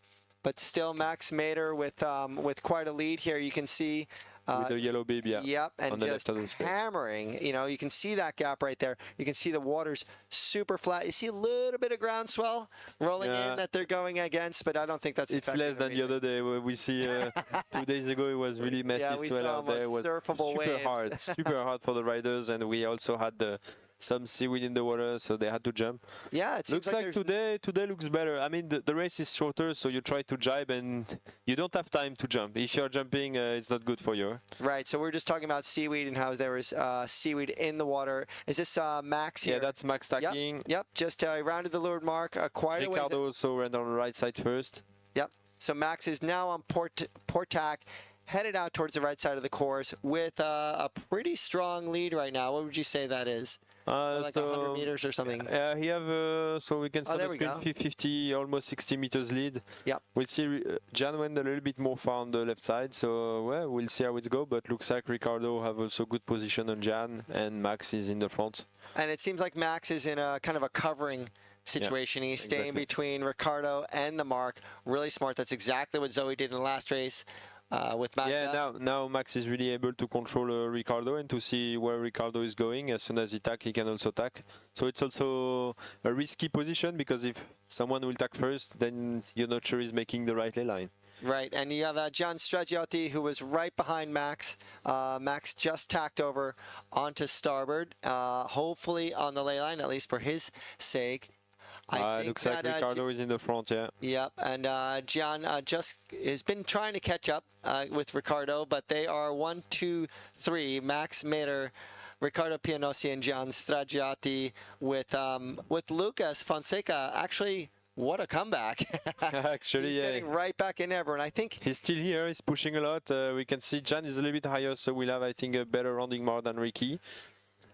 But still, Max Mader with quite a lead here. You can see. With the yellow bib, yeah. Yep, and just hammering. You know, you can see that gap right there. You can see the water's super flat. You see a little bit of groundswell rolling in that they're going against, but I don't think that's. It's less than the other day. Where we see 2 days ago it was really massive swell out there. It was super hard for the riders, and we also had some seaweed in the water, so they had to jump. Yeah, it looks like today looks better. I mean, the race is shorter, so you try to jibe and you don't have time to jump. If you're jumping, it's not good for you. Right, so we're just talking about seaweed and how there was seaweed in the water. Is this Max here? Yeah, that's Max tacking. Yep, just rounded the leeward mark quite a way. Ricardo also ran on the right side first. Yep, so Max is now on port tack, headed out towards the right side of the course with a pretty strong lead right now. What would you say that is? Like 100 meters or something. He have so we can see 50, almost 60 meters lead. Yep. We'll see. Jan went a little bit more far on the left side, so well, we'll see how it goes. But looks like Ricardo have also good position on Jan, and Max is in the front. And it seems like Max is in a kind of a covering situation. He's staying between Ricardo and the mark. Really smart. That's exactly what Zoe did in the last race. With Magda. Yeah, now Max is really able to control Ricardo and to see where Ricardo is going. As soon as he tack, he can also tack. So it's also a risky position because if someone will tack first, then you're not sure he's making the right ley line. Right, and you have Gian Stragiotti, who was right behind Max. Max just tacked over onto starboard, hopefully on the ley line, at least for his sake. I think looks like Ricardo is in the front, yeah. Yep, and Gian just has been trying to catch up with Ricardo, but they are 1, 2, 3. Max Mader, Ricardo Pianossi, and Gian Stragiotti with Lucas Fonseca. Actually, what a comeback. Actually, he's getting right back in ever, and I think he's still here. He's pushing a lot. We can see Jan is a little bit higher, so we'll have, I think, a better rounding more than Ricky.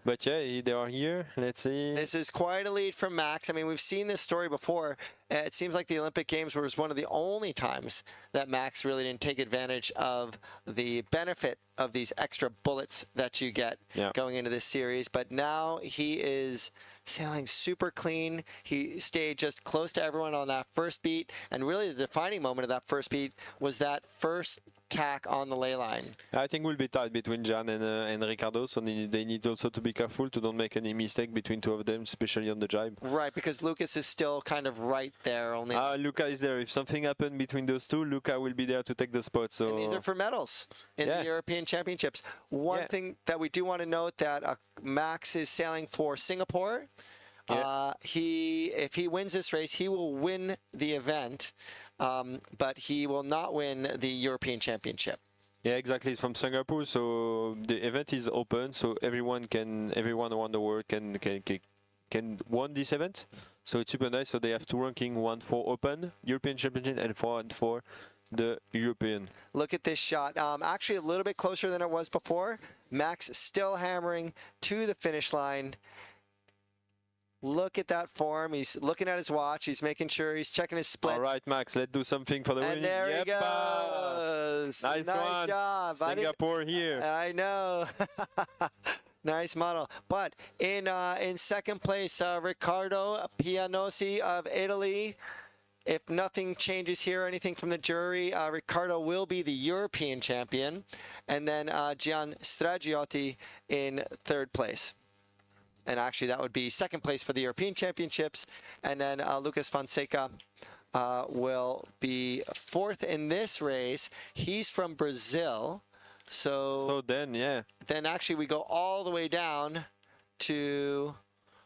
But yeah, they are here. Let's see. This is quite a lead from Max. I mean, we've seen this story before. It seems like the Olympic Games was one of the only times that Max really didn't take advantage of the benefit of these extra bullets that you get going into this series. But now he is sailing super clean. He stayed just close to everyone on that first beat. And really the defining moment of that first beat was that first tack on the ley line. I think we'll be tight between Jan and Ricardo, so they need also to be careful to don't make any mistake between two of them, especially on the jibe. Right, because Lucas is still kind of right there. Only Luca is there. If something happened between those two, Luca will be there to take the spot. So and these are for medals in the European Championships. One thing that we do want to note that Max is sailing for Singapore. If he wins this race, he will win the event, but he will not win the European Championship. Yeah, exactly. It's from Singapore, so the event is open, so everyone around the world can win this event. So it's super nice. So they have two ranking: one for Open European Championship and one for the European. Look at this shot. Actually, a little bit closer than it was before. Max still hammering to the finish line. Look at that form. He's looking at his watch. He's making sure he's checking his splits. All right, Max, let's do something for the win. And there he goes. Nice one. Job. Singapore here. I know. Nice model. But in second place, Riccardo Pianosi of Italy. If nothing changes here or anything from the jury, Riccardo will be the European champion. And then Gian Stragiotti in third place. And actually, that would be second place for the European Championships. And then Lucas Fonseca will be fourth in this race. He's from Brazil. So then, Then actually, we go all the way down to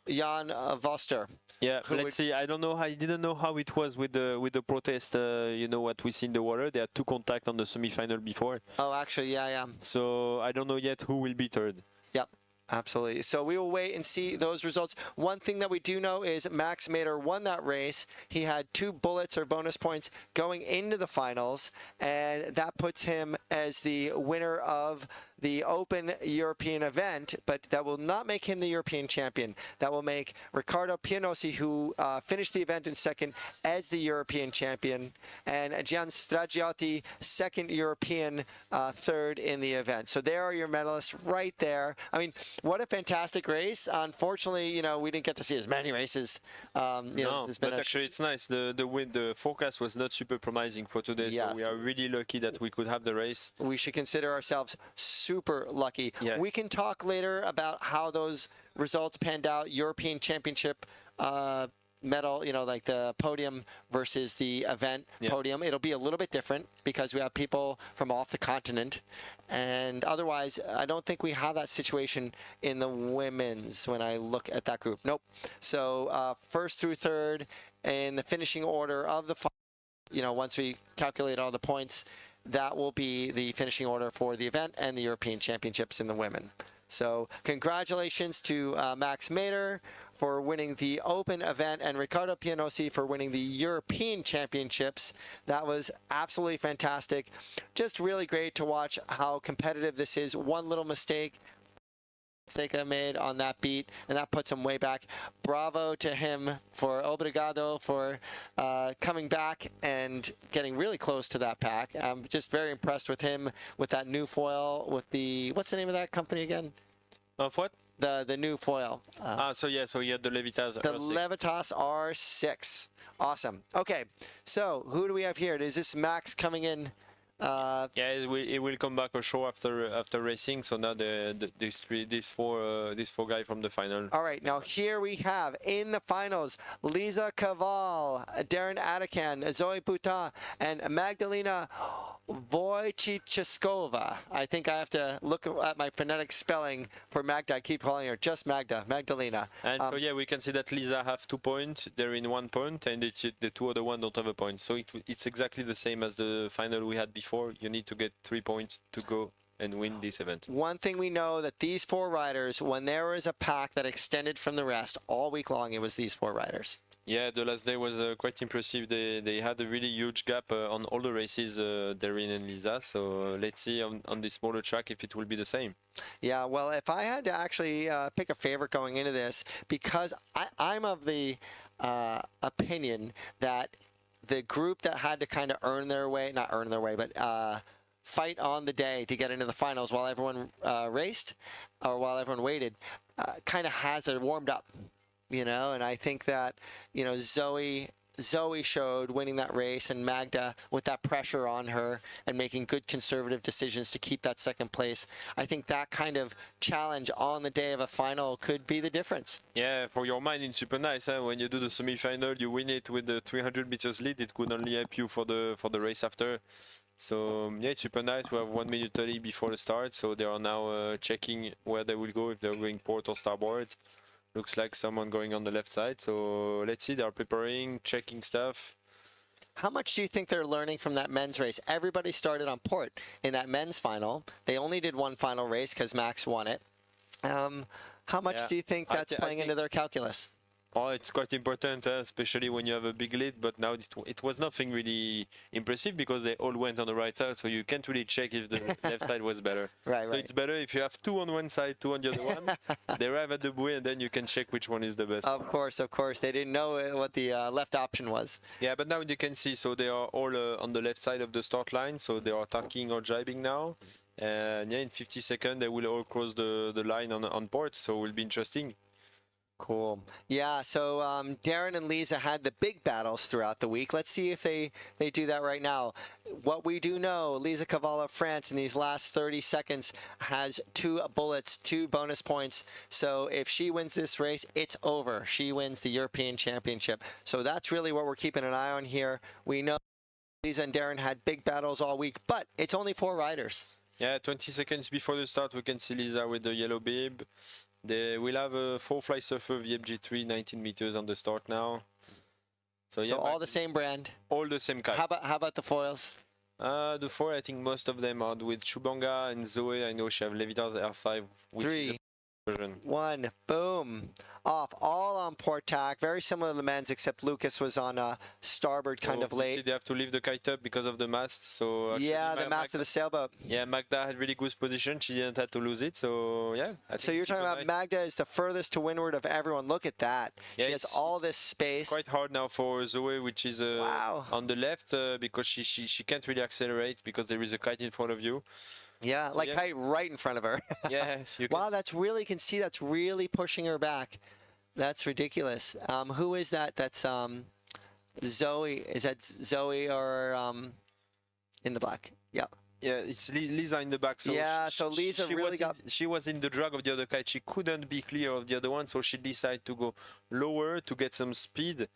Jan Voster. Yeah, let's see. I don't know. I didn't know how it was with the protest. You know what we see in the water. They had two contact on the semi-final before. Oh, actually, yeah. So I don't know yet who will be third. Yep. Absolutely. So we will wait and see those results. One thing that we do know is Max Mader won that race. He had 2 bullets or bonus points going into the finals, and that puts him as the winner of the Open European event, but that will not make him the European champion. That will make Riccardo Pianosi, who finished the event in second, as the European champion, and Gian Stragiotti, second European, third in the event. So there are your medalists right there. I mean, what a fantastic race. Unfortunately, we didn't get to see as many races. No, but actually it's nice. The forecast was not super promising for today, so we are really lucky that we could have the race. We should consider ourselves super lucky. Yeah. We can talk later about how those results panned out. European Championship medal, like the podium versus the event podium. It'll be a little bit different because we have people from off the continent. And otherwise, I don't think we have that situation in the women's when I look at that group. Nope. So first through third in the finishing order of the once we calculate all the points, that will be the finishing order for the event and the European Championships in the women. So congratulations to Max Mader for winning the Open event and Riccardo Pianosi for winning the European Championships. That was absolutely fantastic. Just really great to watch how competitive this is. One little mistake Fonseca made on that beat, and that puts him way back. Bravo to him for obrigado for coming back and getting really close to that pack. I'm just very impressed with him with that new foil, with the, what's the name of that company again? Of what? The new foil. So you had the Levitas R6. The Levitas R6. Awesome. Okay, so who do we have here? Is this Max coming in? It will come back a show after racing. So now these four guys from the final. All right, now here we have in the finals Lisa Kaval, Darren Atakan, Zoe Boutin, and Magdalena Wojciechowska. I think I have to look at my phonetic spelling for Magda. I keep calling her just Magdalena. And so we can see that Lisa have 2 points, they're in 1 point, and the two other one don't have a point. So it's exactly the same as the final we had before. You need to get 3 points to go and win this event. One thing we know that these 4 riders, when there was a pack that extended from the rest all week long, it was these 4 riders. Yeah, the last day was quite impressive. They had a really huge gap on all the races, Darren and Lisa. So let's see on this smaller track if it will be the same. Yeah, well, if I had to actually pick a favorite going into this, because I'm of the opinion that the group that had to kind of earn their way, not earn their way, but fight on the day to get into the finals while everyone raced or while everyone waited, kind of has it warmed up. And I think that, Zoe Zoe showed winning that race and Magda with that pressure on her and making good conservative decisions to keep that second place. I think that kind of challenge on the day of a final could be the difference. Yeah, for your mind, it's super nice. Huh? When you do the semi-final, you win it with the 300 meters lead. It could only help you for the race after. So yeah, it's super nice. We have 1 minute 30 before the start, so they are now checking where they will go, if they're going port or starboard. Looks like someone going on the left side, so let's see. They're preparing, checking stuff. How much do you think they're learning from that men's race? Everybody started on port in that men's final. They only did one final race because Max won it. How much do you think that's playing into their calculus? Oh, it's quite important, especially when you have a big lead, but now it was nothing really impressive because they all went on the right side, so you can't really check if the left side was better. Right. It's better if you have two on one side, two on the other one. They arrive at the buoy and then you can check which one is the best. Of course. They didn't know what the left option was. Yeah, but now you can see, so they are all on the left side of the start line, so they are tacking or jibing now. And yeah, in 50 seconds, they will all cross the line on port, so it will be interesting. Cool. Yeah, so Darren and Lisa had the big battles throughout the week. Let's see if they do that right now. What we do know, Lisa Cavallo of France in these last 30 seconds has 2 bullets, 2 bonus points. So if she wins this race, it's over. She wins the European Championship. So that's really what we're keeping an eye on here. We know Lisa and Darren had big battles all week, but it's only 4 riders. Yeah, 20 seconds before the start, we can see Lisa with the yellow bib. They will have a 4-fly surfer VFG3 19 meters on the start now. So yeah, all the same brand. All the same Kite. How about the foils? The foil, I think most of them are with Chubanga and Zoe. I know she have Levitar's R5. 3, 1, boom, off, all on port tack, very similar to the men's, except Lucas was on a starboard kind of late. They have to leave the Kite up because of the mast. So yeah, the mast of the sailboat. Yeah, Magda had really good position. She didn't have to lose it. So yeah. So you're talking about Magda is the furthest to windward of everyone. Look at that. Yeah, she has all this space. It's quite hard now for Zoe, which is on the left because she can't really accelerate because there is a Kite in front of you. Yeah, like Kite right in front of her. Yeah. Wow, that's really, you can see that's really pushing her back. That's ridiculous. Who is that? That's Zoe. Is that Zoe or in the black? Yeah. Yeah, it's Lisa in the back. So yeah, so Lisa really she was in the drag of the other Kite. She couldn't be clear of the other one, so she decided to go lower to get some speed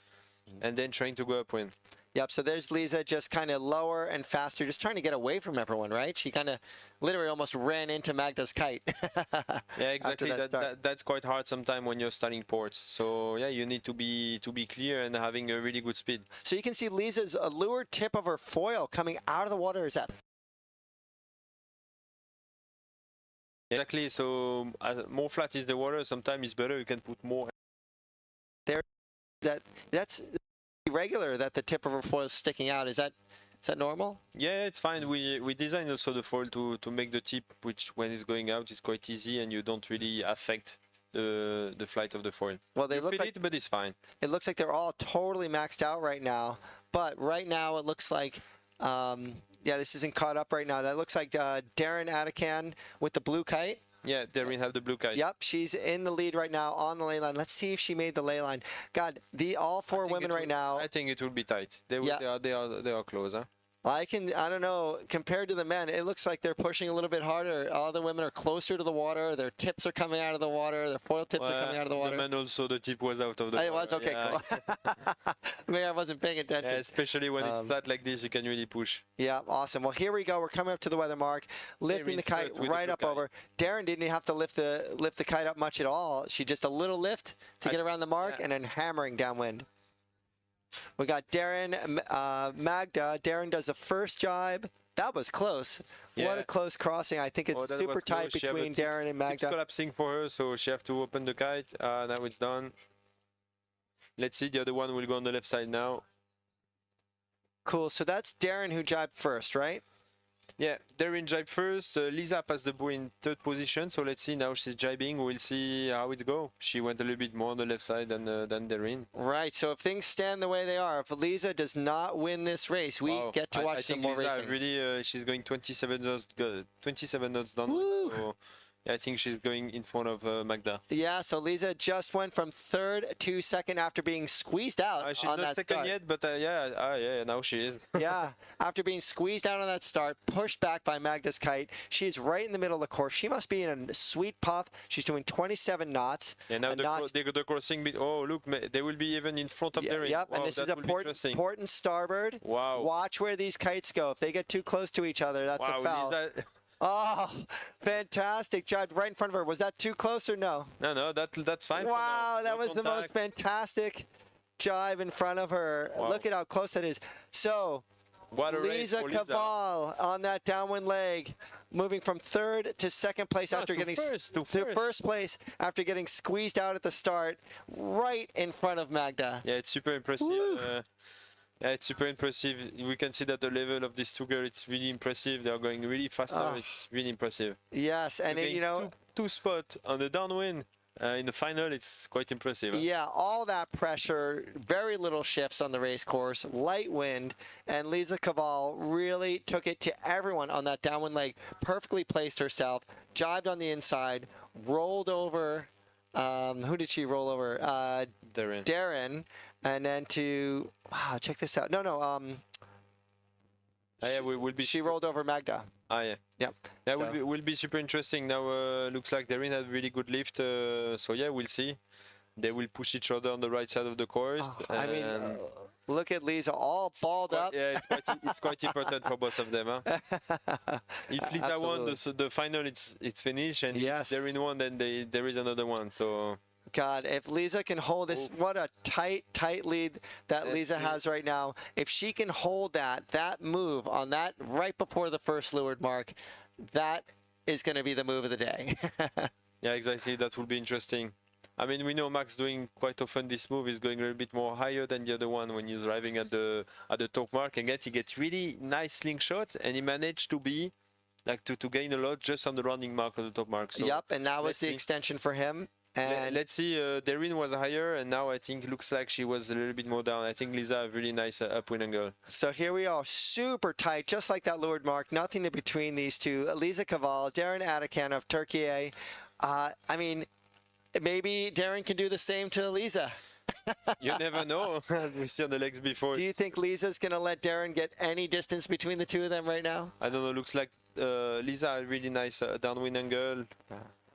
and then trying to go upwind. Yep, so there's Lisa just kind of lower and faster, just trying to get away from everyone, right? She kind of literally almost ran into Magda's Kite. Yeah, exactly. That's quite hard sometimes when you're starting ports. So yeah, you need to be clear and having a really good speed. So you can see Lisa's leeward tip of her foil coming out of the water. Is that? Exactly. So as more flat is the water, sometimes it's better. You can put more. There, that's regular that the tip of her foil is sticking out. Is that normal? Yeah, it's fine. We designed also the foil to make the tip, which when it's going out is quite easy and you don't really affect the flight of the foil. Well, they look like it, but it's fine. It looks like they're all totally maxed out right now. But right now it looks like yeah, this isn't caught up right now. That looks like Darren Atakan with the blue Kite. Yeah, Darren have the blue Kite. Yep, she's in the lead right now on the ley line. Let's see if she made the ley line. God, all 4 women right now. I think it will be tight. They are close, huh? I don't know, compared to the men, it looks like they're pushing a little bit harder. All the women are closer to the water. Their tips are coming out of the water. Their foil tips are coming out of the water. The men also, the tip was out of the water. It was? Okay, yeah. Cool. Maybe I wasn't paying attention. Yeah, especially when it's flat like this, you can really push. Yeah, awesome. Well, here we go. We're coming up to the weather mark, lifting the Kite right up over. Darren didn't have to lift the Kite up much at all. She just a little lift to get around the mark and then hammering downwind. We got Darren, Magda. Darren does the first jibe. That was close. Yeah. What a close crossing. I think it's super tight between Darren and Magda. It's collapsing for her, so she have to open the Kite. Now it's done. Let's see, the other one will go on the left side now. Cool, so that's Darren who jibed first, right? Yeah, Darren jibed first. Lisa passed the buoy in 3rd position, so let's see, now she's jibing. We'll see how it goes. She went a little bit more on the left side than Darren. Right, so if things stand the way they are, if Lisa does not win this race, we get to watch some more racing. Really, she's going 27 knots down. So I think she's going in front of Magda. Yeah, so Lisa just went from third to second after being squeezed out She's on not that second start. yet, but yeah, now she is. Yeah, after being squeezed out on that start, pushed back by Magda's Kite. She's right in the middle of the course. She must be in a sweet puff. She's doing 27 knots. Yeah, now the crossing bit. Oh, look, they will be even in front of Daring. Yep, Wow, and this is a port and starboard. Wow. Watch where these kites go. If they get too close to each other, that's a foul. Lisa, Oh, fantastic. Jive right in front of her. Was that too close or no? no, that's fine. Wow, that No was the most contact. fantastic jive in front of her. Wow. Look at how close that is. So, What a race Lisa for Lisa. Cabal on that downwind leg, moving from third to second place No, after to getting first, to first place after getting squeezed out at the start, right in front of Magda. Yeah, it's super impressive. Yeah, it's super impressive. We can see that the level of these two girls, it's really impressive. They are going really faster. It's really impressive. Yes, and Getting you know, two spots on the downwind in the final, it's quite impressive. yeah, all that pressure, very little shifts on the race course, light wind, and Lisa Cabal really took it to everyone on that downwind leg, perfectly placed herself, jibed on the inside, rolled over, who did she roll over? Darren, and then to, wow, check this out. Yeah, will be. She rolled over Magda. Yeah. Yep. That So- will be super interesting. Now looks like Darren had really good lift. So yeah, we'll see. They will push each other on the right side of the course. I mean, and look at Lisa all balled up. Yeah, it's quite important for both of them. Huh? If Lisa won the final, it's finished, and Yes. if Darren won, then there is another one. So God, if Lisa can hold this, what a tight lead that Lisa has right now. If she can hold that move on that right before the first leeward mark, that is going to be the move of the day. yeah, exactly. That will be interesting. I mean, we know Max doing quite often this move is going a little bit more higher than the other one when he's arriving at the top mark, and he gets really nice slingshot, and he managed to be like to gain a lot just on the rounding mark of the top mark. So Yep, and that was let's the see. extension for him. And Let's see, Darren was higher, and now I think it looks like she was a little bit more down. I think Lisa a really nice upwind angle. so here we are, super tight, just like that leeward mark, nothing in between these two. Lisa Caval, Darren Atakan of Turkey. I mean, maybe Darren can do the same to Lisa. You never know. We see on the legs before. Do you think Lisa's going to let Darren get any distance between the two of them right now? I don't know. Looks like Lisa a really nice downwind angle.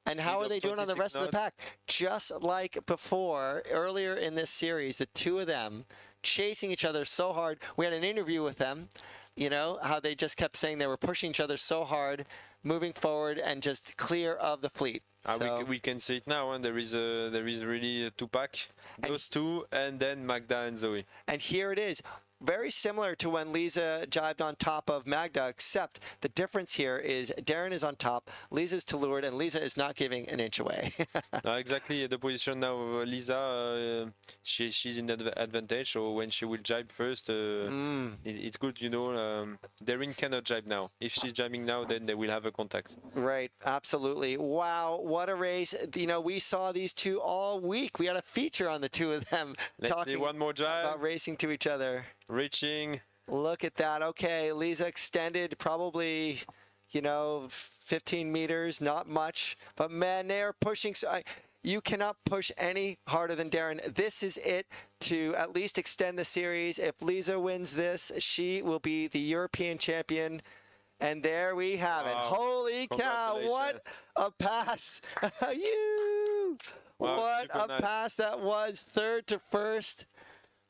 And how Speed are of they doing on the 26 rest of the pack? Just like before, earlier in this series, the two of them chasing each other so hard. We had an interview with them, you know, how they just kept saying they were pushing each other so hard, moving forward and just clear of the fleet. So, We can see it now, and there is really a two-pack. Those two, and then Magda and Zoe. and here it is. Very similar to when Lisa jibed on top of Magda, except the difference here is Darren is on top, Lisa's to leeward, and Lisa is not giving an inch away. Exactly the position now of Lisa. She's in the advantage, so when she will jibe first, it's good, you know. Darren cannot jibe now. If she's jibing now, then they will have a contact. Right, absolutely. Wow, what a race. You know, we saw these two all week. We had a feature on the two of them Let's see talking one more jibe. about racing to each other. Reaching. Look at that. Okay, Lisa extended probably, you know, 15 meters, not much. But man, they are pushing. You cannot push any harder than Darren. This is it to at least extend the series. If Lisa wins this, she will be the European champion. And there we have it. Wow. Holy cow, what a pass. Wow, What super a nice. pass that was. Third to first.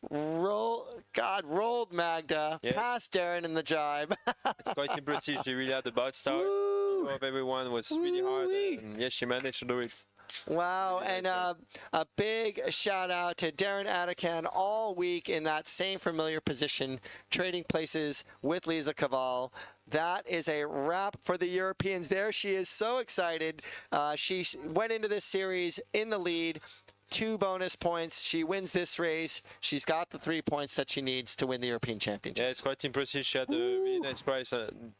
Rolled Magda, Yeah. past Darren in the jibe. It's quite impressive. She really had a bad start. Woo! Of everyone was really hard. Woo-wee. And yes, she managed to do it. Wow, Really and nice a big shout out to Darren Atakan all week in that same familiar position, trading places with Lisa Caval. That is a wrap for the Europeans. There she is, so excited. She went into this series in the lead. 2 bonus points. She wins this race. She's got the 3 points that she needs to win the European Championship. Yeah, it's quite impressive. She had a really nice prize,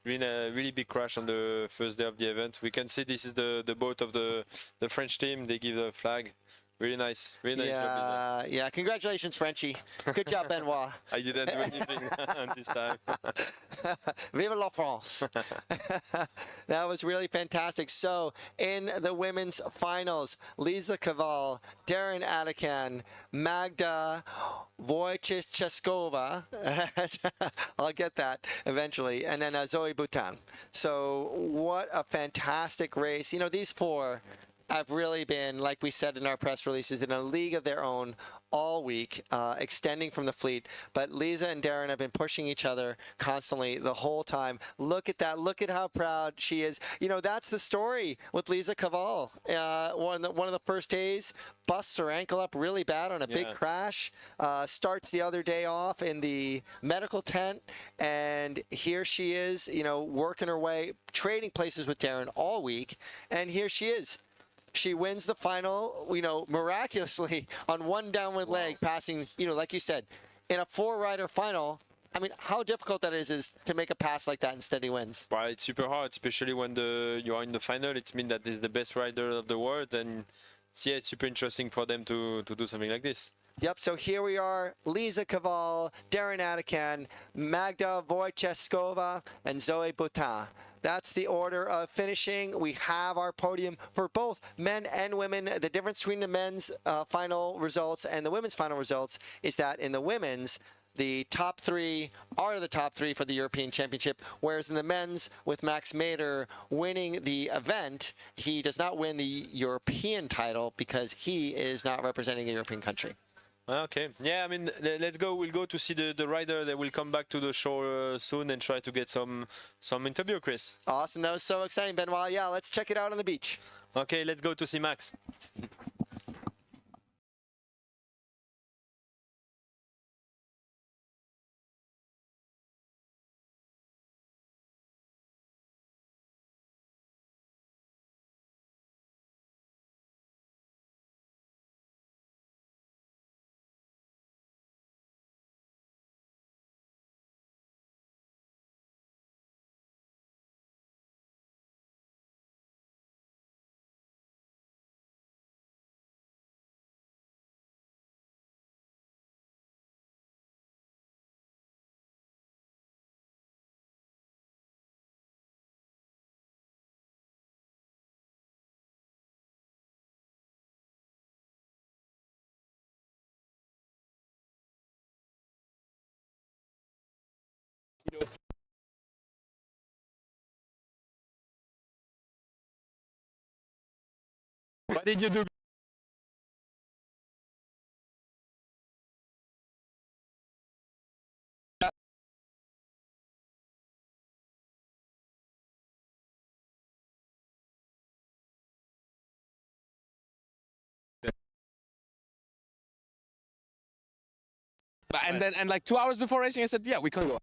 really big crash on the first day of the event. We can see this is the boat of the French team. They give the flag. Really nice job, Lisa. Yeah. Congratulations, Frenchie. Good job, Benoit. I didn't do anything this time. Vive la France. That was really fantastic. So, in the women's finals, Lisa Kaval, Darren Atakan, Magda Wojciechowska, I'll get that eventually, and then Zoe Boutin. So, what a fantastic race. You know, these four have really been, like we said in our press releases, in a league of their own all week, extending from the fleet. But Lisa and Darren have been pushing each other constantly the whole time. Look at that. Look at how proud she is. You know, that's the story with Lisa Kaval. One of the first days, busts her ankle up really bad on a big crash. Starts the other day off in the medical tent. And here she is, you know, working her way, trading places with Darren all week. And here she is. She wins the final, you know, miraculously on one downward leg, passing, you know, like you said, in a four-rider final. I mean, how difficult that is to make a pass like that and steady wins. Well, it's super hard, especially when you are in the final. It means that is the best rider of the world, and yeah, it's super interesting for them to do something like this. Yep, so here we are, Lisa Kaval, Darren Atakan, Magda Wojciechowska, and Zoe Boutin. That's the order of finishing. We have our podium for both men and women. The difference between the men's final results and the women's final results is that in the women's, the top three are the top three for the European Championship, whereas in the men's, with Max Mader winning the event, he does not win the European title because he is not representing a European country. Okay. Yeah, I mean, let's go. We'll go to see the rider. They will come back to the show soon and try to get some interview, Chris. Awesome. That was so exciting, Benoit. Yeah, let's check it out on the beach. Okay, let's go to see Max. What did you do? And then, like 2 hours before racing, I said, yeah, we can go.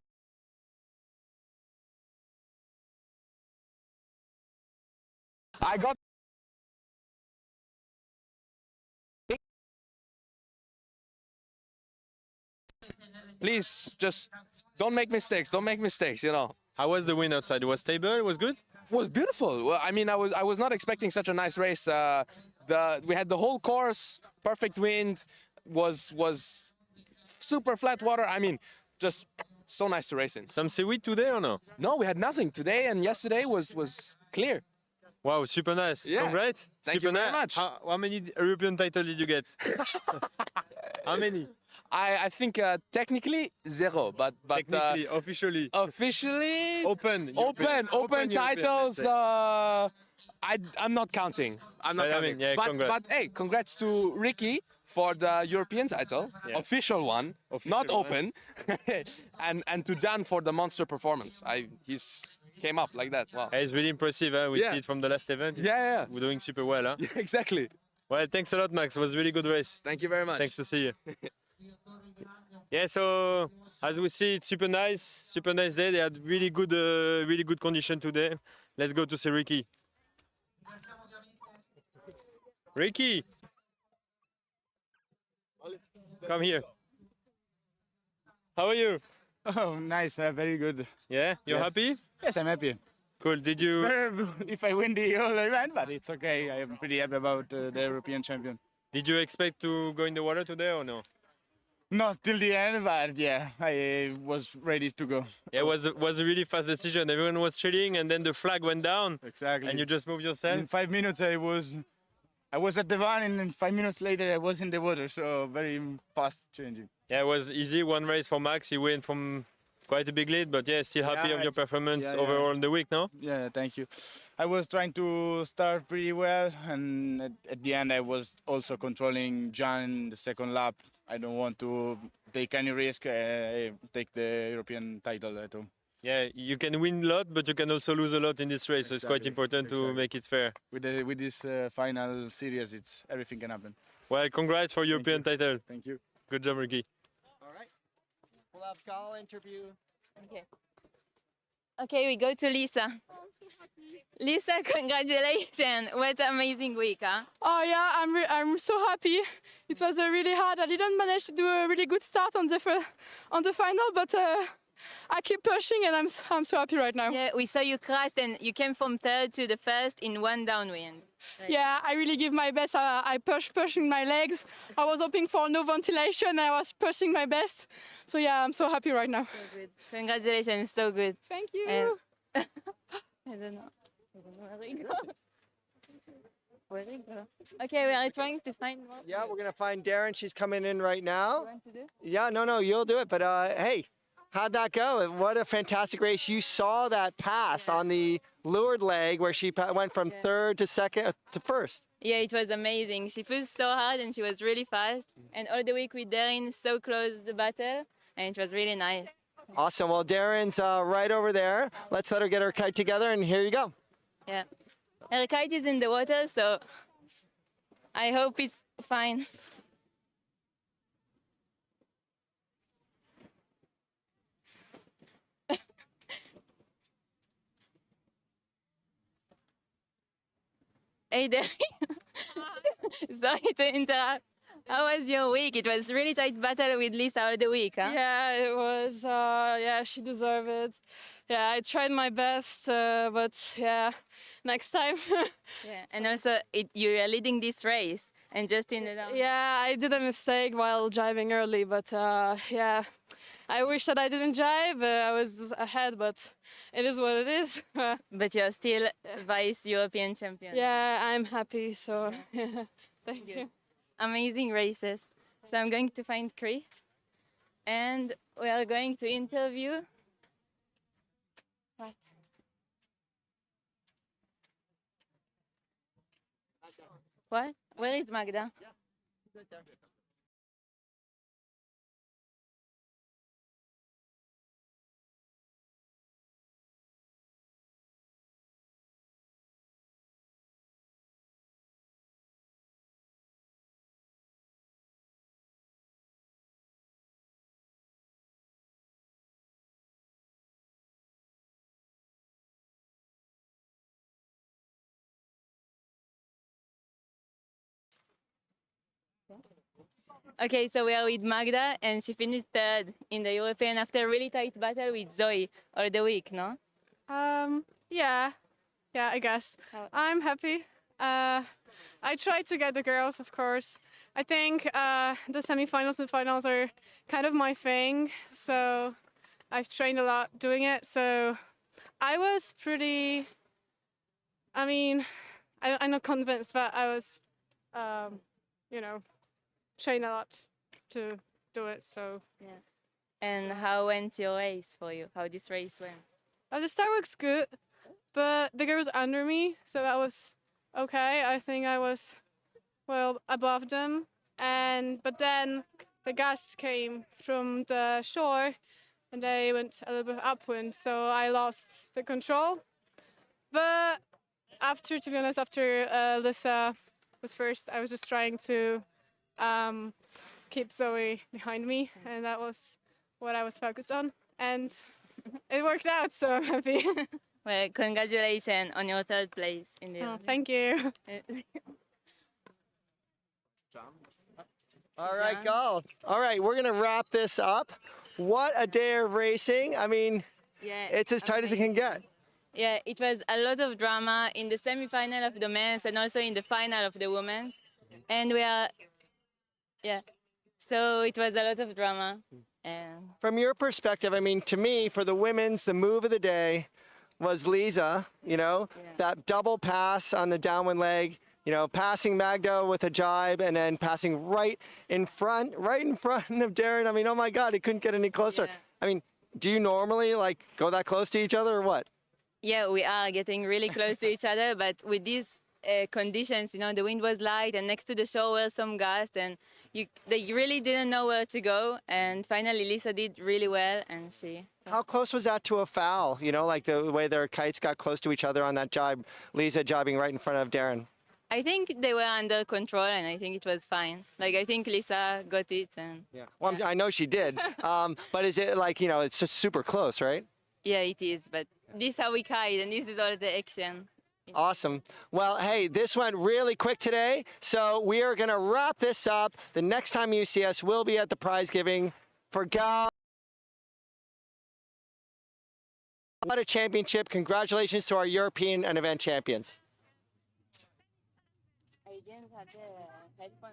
I got. Please, just don't make mistakes. Don't make mistakes, you know. How was the wind outside? It was stable? It was good? It was beautiful. Well, I mean, I was not expecting such a nice race. We had the whole course, perfect wind, was super flat water. I mean, just so nice to race in. Some seaweed today or no? No, we had nothing today, and yesterday was clear. Wow, super nice. Yeah. Congrats. Thank super you very nice. much. How many European titles did you get? How many? I think technically 0, but Technically, officially. open European, titles. let's say. I'm not counting. I'm not But I counting. mean, yeah, congrats. But hey, congrats to Ricky for the European title, Yeah. official one, not Official open, and to Dan for the monster performance. He's came up like that. Wow. Hey, it's really impressive. Huh? We Yeah. see it from the last event. Yeah. We're doing super well. Huh? Exactly. Well, thanks a lot, Max. It was a really good race. Thank you very much. Thanks to see you. Yeah, so as we see, it's super nice day. They had really good condition today. Let's go to see Ricky. Ricky, come here. How are you? Oh, nice. Very good. Yeah, you're Yes. happy? Yes, I'm happy. Cool. Did you? Better if I win the whole event, but it's okay. I am pretty happy about the European champion. Did you expect to go in the water today or no? Not till the end, but yeah, I was ready to go. Yeah, it was a really fast decision. Everyone was chilling, and then the flag went down, Exactly. and you just moved yourself. In 5 minutes, I was at the van, and then 5 minutes later, I was in the water. So very fast changing. Yeah, it was easy. One race for Max. He went from quite a big lead, but yeah, still happy of your performance overall in the week, no? Yeah, thank you. I was trying to start pretty well, and at the end, I was also controlling John in the second lap. I don't want to take any risk, take the European title at home. Yeah, you can win a lot, but you can also lose a lot in this race. So it's quite important to make it fair. With this final series, everything can happen. Well, congrats for European title. Thank you. Good job, Ricky. All right. We'll have Gal interview. Okay. Okay, we go to Lisa. Lisa, congratulations! What an amazing week, huh? Oh yeah, I'm so happy. It was really hard. I didn't manage to do a really good start on the final, but I keep pushing, and I'm so happy right now. Yeah, we saw you crashed, and you came from third to the first in one downwind. Right. Yeah, I really give my best. I pushing my legs. I was hoping for no ventilation. I was pushing my best. So yeah, I'm so happy right now. So good. Congratulations, so good. Thank you. And I don't know where we go. Where we go? Okay, we are trying to find more. Yeah, we're gonna find Darren. She's coming in right now. You want to do? Yeah, no, you'll do it. But hey, how'd that go? What a fantastic race! You saw that pass on the leeward leg where she went from third to second to first. Yeah, it was amazing. She pushed so hard and she was really fast. And all the week with Darren, so close the battle, and it was really nice. Awesome. Well, Darren's right over there. Let's let her get her kite together, and here you go. Yeah. Her kite is in the water, so I hope it's fine. Hey, Derry. Sorry to interrupt. How was your week? It was really tight battle with Lisa all the week, huh? Yeah, it was. Yeah, she deserved it. Yeah, I tried my best, but yeah, next time. Yeah, and also you are leading this race, and just in the down. Yeah, I did a mistake while driving early, but yeah, I wish that I didn't drive. I was ahead, but it is what it is. But you're still vice European champion. Yeah, I'm happy. So yeah, thank you. Amazing races. So I'm going to find Chris, and we are going to interview. What? What? Where is Magda? Okay, so we are with Magda, and she finished third in the European after a really tight battle with Zoe all the week, no? Yeah, I guess. I'm happy. I tried to get the girls, of course. I think the semi-finals and finals are kind of my thing, so I've trained a lot doing it. So I was pretty. I mean, I'm not convinced, but I was, train a lot to do it. So yeah. And how went your race for you? How this race went? The start was good, but the girl was under me, so that was okay. I think I was well above them, but then the gusts came from the shore, and they went a little bit upwind, so I lost the control. But to be honest, after Lisa was first, I was just trying to keep Zoe behind me, and that was what I was focused on, and it worked out, so I'm happy. Well, congratulations on your third place in the. Oh, thank you. All right, Gal. All right, we're gonna wrap this up. What a day of racing! I mean, Yeah, it's as tight as it can get. Yeah, it was a lot of drama in the semi-final of the men's and also in the final of the women's. and we are, yeah. So it was a lot of drama. And From your perspective, I mean, to me, for the women's, the move of the day was Lisa, you know, that double pass on the downwind leg, you know, passing Magda with a jibe and then passing right in front of Darren. I mean, oh my God, he couldn't get any closer. Yeah. I mean, do you normally like go that close to each other or what? yeah, we are getting really close to each other, but with these conditions, you know, the wind was light and next to the shore were some gusts and they really didn't know where to go. And finally, Lisa did really well and she... How close was that to a foul? You know, like the way their kites got close to each other on that jibe, Lisa jibing right in front of Darren. I think they were under control and I think it was fine. Like, I think Lisa got it and... Yeah. Well, I know she did. But is it like, you know, it's just super close, right? Yeah, it is, but this is how we kite and this is all the action. Awesome. Well, hey, this went really quick today, so we are going to wrap this up. The next time you see us, we'll be at the prize giving for Gal. What a championship. Congratulations to our European and event champions. I didn't have the headphone.